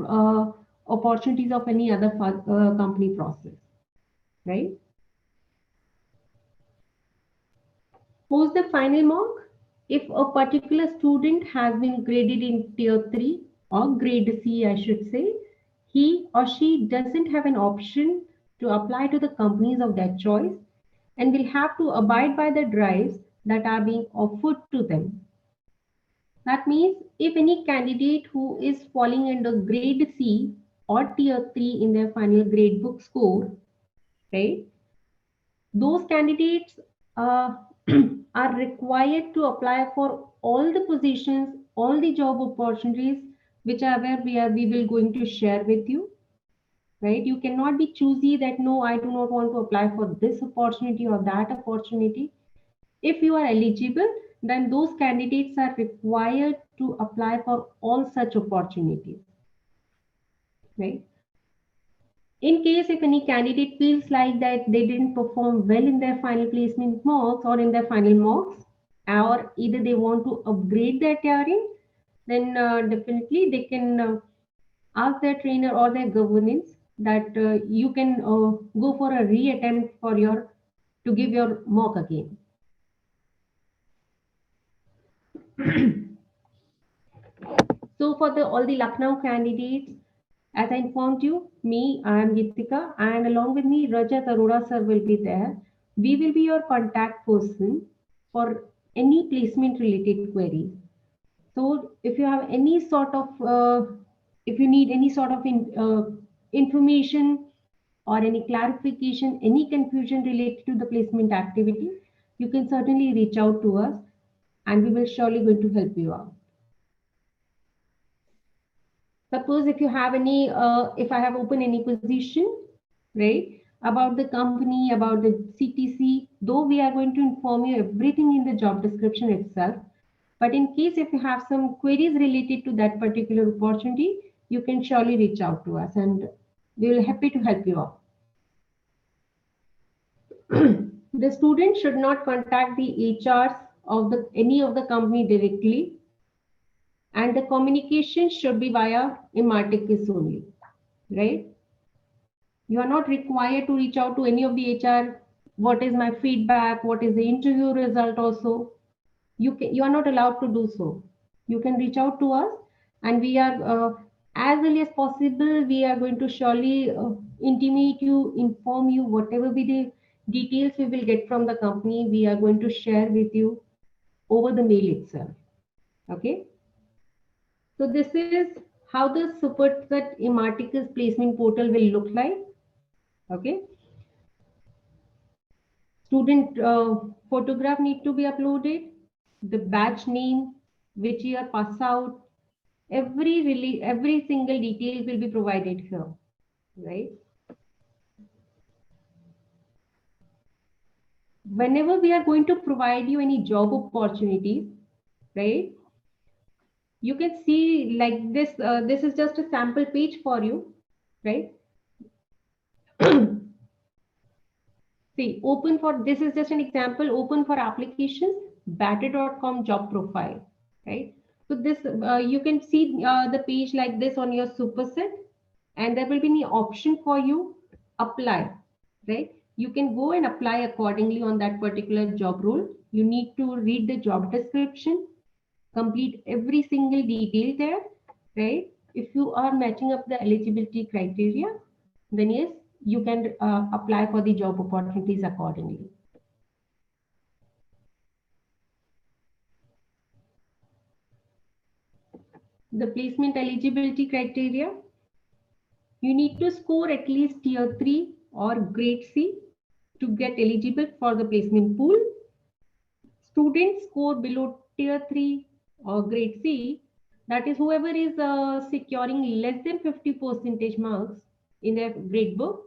opportunities of any other company process, right? Post the final mark, if a particular student has been graded in tier 3 or grade C, I should say, he or she doesn't have an option to apply to the companies of their choice and will have to abide by the drives that are being offered to them. That means if any candidate who is falling under grade C or tier 3 in their final grade book score, right? Those candidates are required to apply for all the positions, all the job opportunities, whichever we will going to share with you, right? You cannot be choosy that no, I do not want to apply for this opportunity or that opportunity. If you are eligible, then those candidates are required to apply for all such opportunities, right? In case if any candidate feels like that they didn't perform well in their final placement mocks or in their final mocks, or either they want to upgrade their tiering, then definitely they can ask their trainer or their governance that you can go for a reattempt to give your mock again. So for all the Lucknow candidates, as I informed you, I am Gitika, and along with me, Rajat Arora sir will be there. We will be your contact person for any placement related queries. So if you have any sort of, if you need any sort of information or any clarification, any confusion related to the placement activity, you can certainly reach out to us and we will surely going to help you out. Suppose if you have any, if I have opened any position, right, about the company, about the CTC, though we are going to inform you everything in the job description itself. But in case if you have some queries related to that particular opportunity, you can surely reach out to us and we will be happy to help you out. The student should not contact the HRs of any of the company directly, and the communication should be via Imarticus only, right? You are not required to reach out to any of the HR. What is my feedback? What is the interview result? Also, you are not allowed to do so. You can reach out to us, and we are as early as possible. We are going to surely intimate you, inform you, whatever be the details we will get from the company. We are going to share with you over the mail itself. Okay. So this is how the Superset Emarticus placement portal will look like. Okay. Student photograph need to be uploaded, the batch name, which year pass out, every single detail will be provided here, right? Whenever we are going to provide you any job opportunities, right? You can see like this, this is just a sample page for you, right? See, open for, this is just an example, open for applications, batter.com job profile, right? So this, you can see the page like this on your Superset, and there will be an option for you, apply, right? You can go and apply accordingly on that particular job role. You need to read the job description, complete every single detail there, right? If you are matching up the eligibility criteria, then yes, you can apply for the job opportunities accordingly. The placement eligibility criteria, you need to score at least tier 3 or grade C to get eligible for the placement pool. Students score below tier 3 or grade C, that is whoever is securing less than 50% marks in their grade book,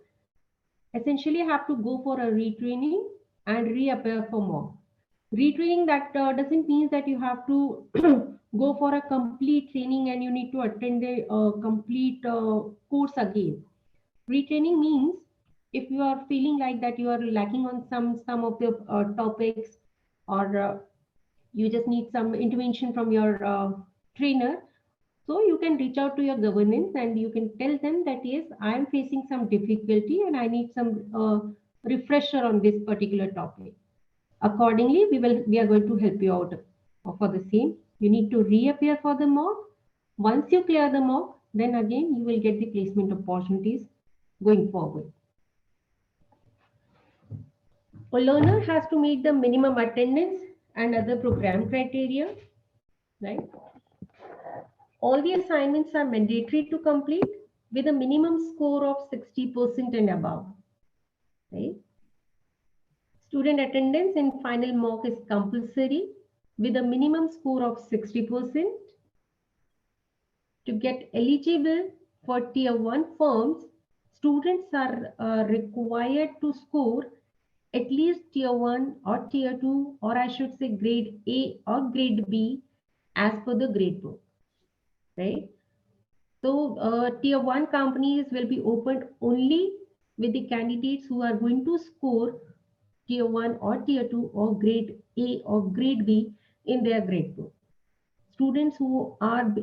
essentially have to go for a retraining and reappear for more. Retraining, that doesn't mean that you have to go for a complete training and you need to attend the complete course again. Retraining means if you are feeling like that you are lacking on some of the topics, or you just need some intervention from your trainer, so you can reach out to your governance and you can tell them that yes, I am facing some difficulty and I need some refresher on this particular topic. Accordingly, we are going to help you out for the same. You need to reappear for the mock. Once you clear the mock, then again you will get the placement opportunities going forward. A learner has to meet the minimum attendance and other program criteria, right? All the assignments are mandatory to complete with a minimum score of 60% and above, right? Student attendance in final mock is compulsory with a minimum score of 60%. To get eligible for tier 1 firms, students are required to score at least tier 1 or tier 2, or I should say grade A or grade B as per the grade book, right? So tier 1 companies will be opened only with the candidates who are going to score tier 1 or tier 2 or grade A or grade B in their grade book. Students who are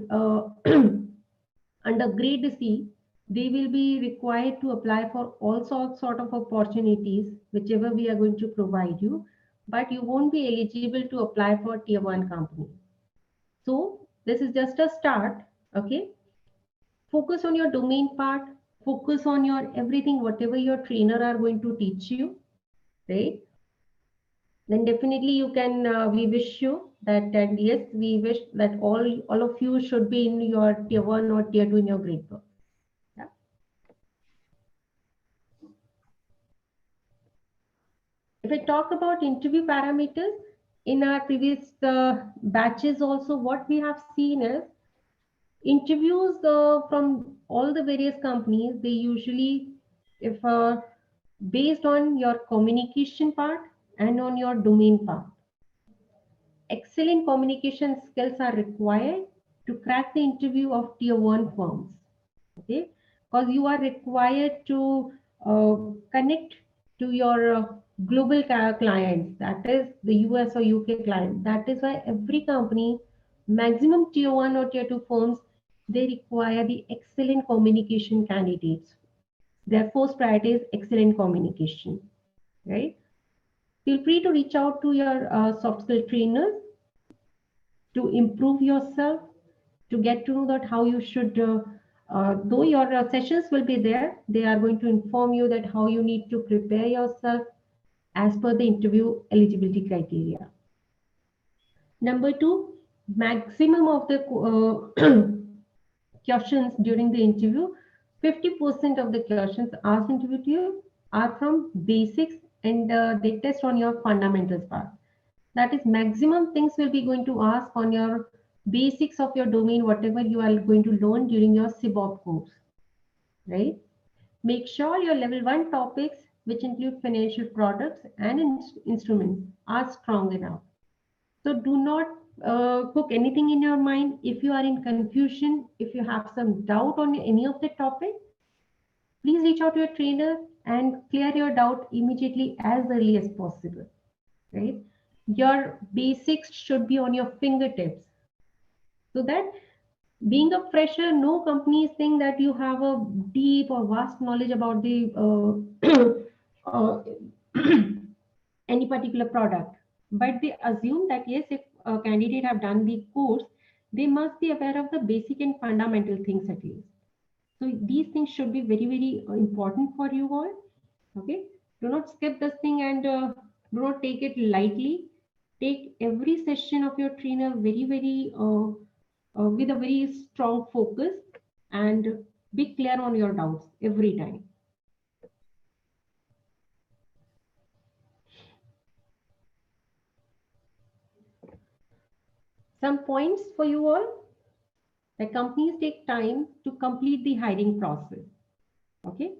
under grade C, they will be required to apply for all sort of opportunities, whichever we are going to provide you, but you won't be eligible to apply for tier 1 company. So this is just a start, okay? Focus on your domain part, focus on your everything, whatever your trainer are going to teach you, right? Then definitely you can, we wish you that, and yes, we wish that all of you should be in your tier 1 or tier 2 in your grade book. Yeah. If I talk about interview parameters, in our previous batches also, what we have seen is interviews from all the various companies, they usually, if based on your communication part and on your domain part. Excellent communication skills are required to crack the interview of tier 1 firms, okay? Because you are required to connect to your global clients, that is the US or UK client. That is why every company, maximum tier 1 or tier 2 firms, they require the excellent communication candidates. Their first priority is excellent communication, right? Feel free to reach out to your soft skill trainers to improve yourself, to get to know that how you should, though your sessions will be there, they are going to inform you that how you need to prepare yourself as per the interview eligibility criteria. Number 2, maximum of the questions during the interview, 50% of the questions asked interview to you are from basics, and they test on your fundamentals part. That is, maximum things will be going to ask on your basics of your domain, whatever you are going to learn during your CBOP course, right? Make sure your level 1 topics, which include financial products and instruments, are strong enough. So do not cook anything in your mind. If you are in confusion, if you have some doubt on any of the topic, please reach out to your trainer and clear your doubt immediately as early as possible, right? Your basics should be on your fingertips, so that being a fresher, no companies think that you have a deep or vast knowledge about the any particular product, but they assume that yes, if a candidate have done the course, they must be aware of the basic and fundamental things at least. So these things should be very, very important for you all. Okay, do not skip this thing, and do not take it lightly. Take every session of your trainer very, very with a very strong focus, and be clear on your doubts every time. Some points for you all. The companies take time to complete the hiring process. Okay,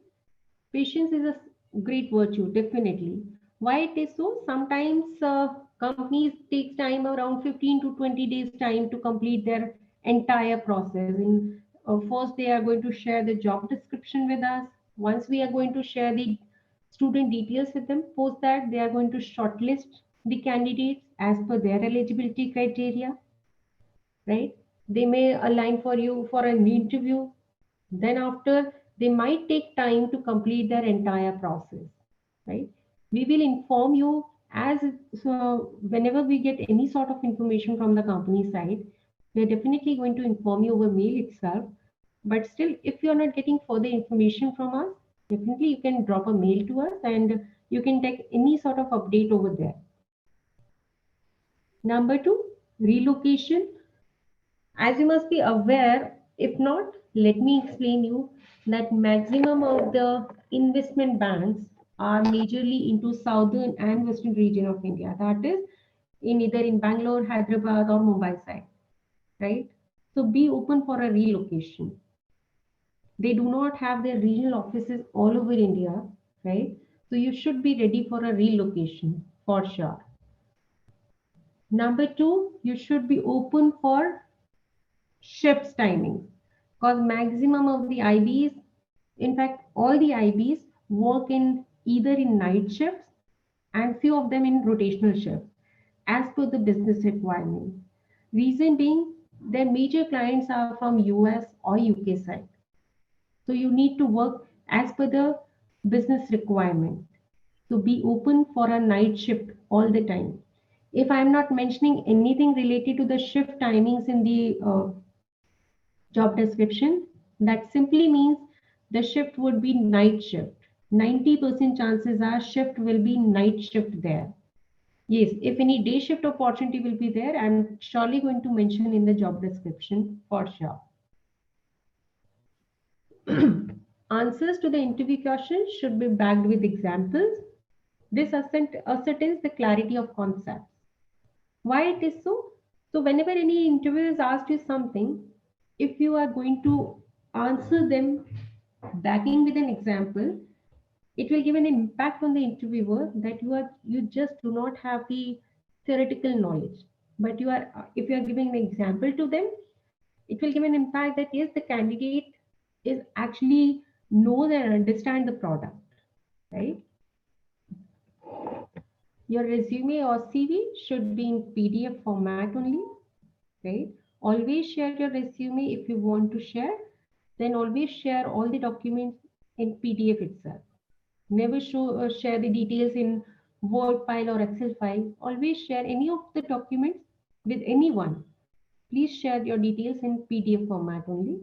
patience is a great virtue, definitely. Why it is so? Sometimes companies take time around 15 to 20 days time to complete their entire process. And first they are going to share the job description with us. Once we are going to share the student details with them, post that they are going to shortlist the candidates as per their eligibility criteria, right? They may align for you for an interview. Then after, they might take time to complete their entire process, right? We will inform you as so whenever we get any sort of information from the company side, we are definitely going to inform you over mail itself. But still, if you are not getting further information from us, definitely you can drop a mail to us and you can take any sort of update over there. Number 2, relocation. As you must be aware, if not, let me explain you that maximum of the investment banks are majorly into southern and western region of India. That is in either in Bangalore, Hyderabad or Mumbai side, right? So be open for a relocation. They do not have their regional offices all over India, right? So you should be ready for a relocation for sure. Number 2, you should be open for shifts timing, because maximum of the IBs, in fact all the IBs work in either in night shifts and few of them in rotational shifts as per the business requirement. Reason being, their major clients are from US or UK side, so you need to work as per the business requirement. So be open for a night shift all the time. If I'm not mentioning anything related to the shift timings in the job description, that simply means the shift would be night shift. 90% chances are shift will be night shift there. Yes, if any day shift opportunity will be there, I'm surely going to mention in the job description for sure. Answers to the interview questions should be backed with examples. This ascertains the clarity of concepts. Why it is so? So whenever any interviewer is asked you something, if you are going to answer them backing with an example, it will give an impact on the interviewer that you just do not have the theoretical knowledge, but you are if you are giving an example to them, it will give an impact that yes, the candidate is actually knows and understand the product, right? Your resume or CV should be in PDF format only, right? Always share your resume. If you want to share, then always share all the documents in PDF itself. Never share the details in Word file or Excel file. Always share any of the documents with anyone. Please share your details in PDF format only,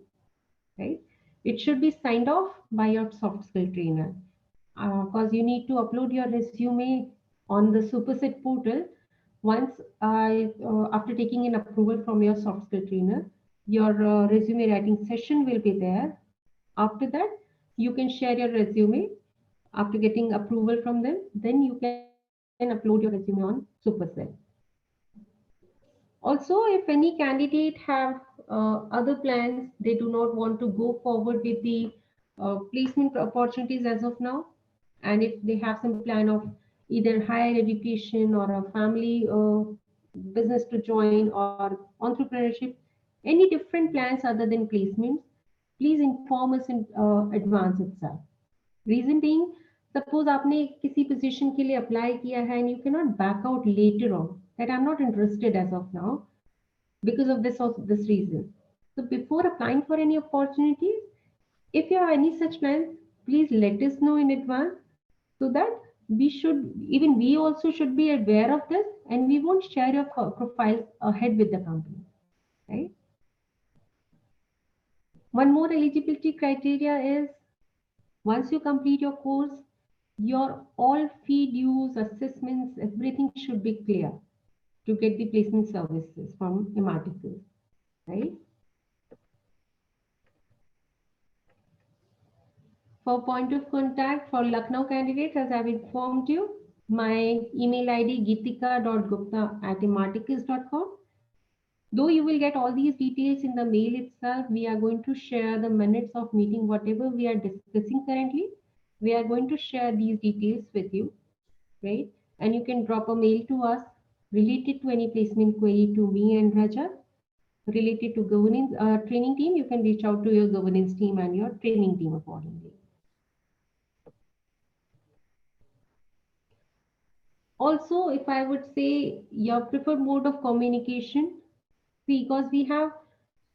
right? It should be signed off by your soft skill trainer, because you need to upload your resume on the Superset portal. Once after taking an approval from your soft skill trainer, your resume writing session will be there. After that, you can share your resume. After getting approval from them, then you can upload your resume on Supercell. Also, if any candidate have other plans, they do not want to go forward with the placement opportunities as of now, and if they have some plan of either higher education or a family business to join or entrepreneurship, any different plans other than placements, please inform us in advance itself. Reason being, suppose आपने किसी position के लिए apply किया है and you cannot back out later on that I'm not interested as of now because of this reason. So before applying for any opportunities, if you have any such plans, please let us know in advance so that we also should be aware of this and we won't share your profiles ahead with the company, right? One more eligibility criteria is once you complete your course, your all fee dues, assessments, everything should be clear to get the placement services from Imarticus, right? For point of contact for Lucknow candidates, as I've informed you, my email ID gitika.gupta@imarticus.com. Though you will get all these details in the mail itself, we are going to share the minutes of meeting, whatever we are discussing currently. We are going to share these details with you, right? And you can drop a mail to us related to any placement query to me and Raja. Related to governance training team, you can reach out to your governance team and your training team accordingly. Also, if I would say your preferred mode of communication, because we have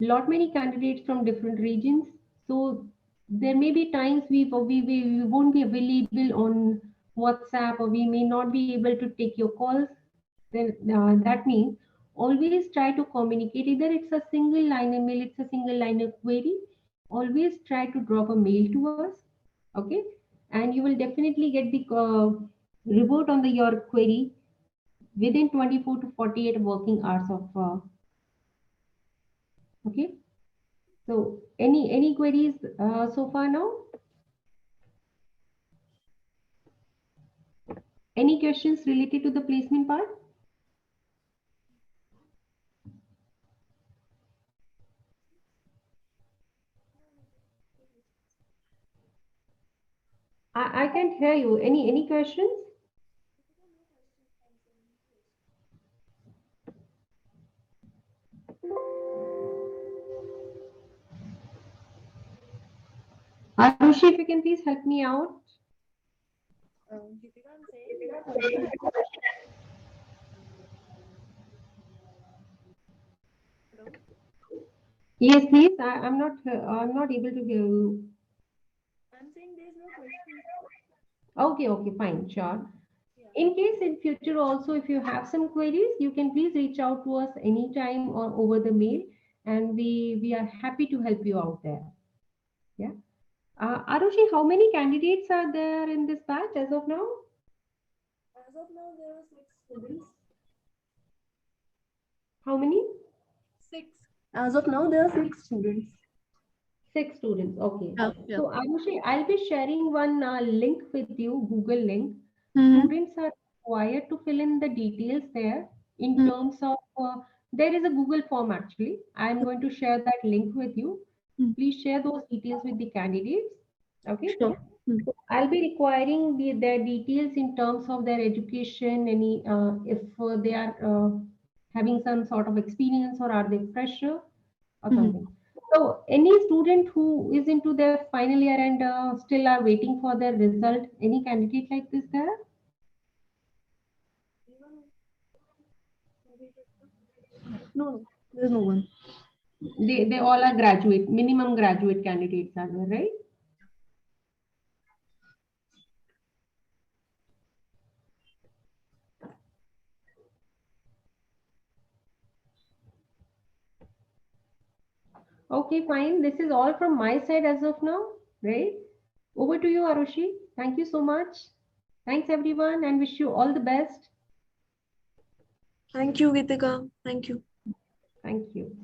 many candidates from different regions, so there may be times we won't be available on WhatsApp or we may not be able to take your calls. Then that means always try to communicate. Either it's a single line email, it's a single line of query. Always try to drop a mail to us, okay? And you will definitely get the revert on your query within 24 to 48 working hours of okay. So any queries so far now? Any questions related to the placement part? I can't hear you. Any questions? Arushi, if you can please help me out. Yes, please. I'm not able to hear you. I'm saying there's no question. Okay, fine, sure. In case in future also, if you have some queries, you can please reach out to us anytime or over the mail, and we are happy to help you out there. Yeah. Arushi, how many candidates are there in this batch as of now? As of now, there are 6 students. How many? 6. As of now, there are 6 students. 6 students. Okay. Yeah. So Arushi, I'll be sharing one link with you, Google link. Mhm. Students are required to fill in the details there in terms of, there is a Google form actually. I'm going to share that link with you. Please share those details with the candidates. Okay. Sure. I'll be requiring their details in terms of their education, any if they are having some sort of experience or are they fresher or something. So any student who is into their final year and still are waiting for their result, any candidate like this there? No, there's no one. They all are graduate, minimum graduate candidates are there, right? Okay, fine. This is all from my side as of now, right? Over to you, Arushi. Thank you so much. Thanks everyone and wish you all the best. Thank you, Gitika. Thank you. Thank you.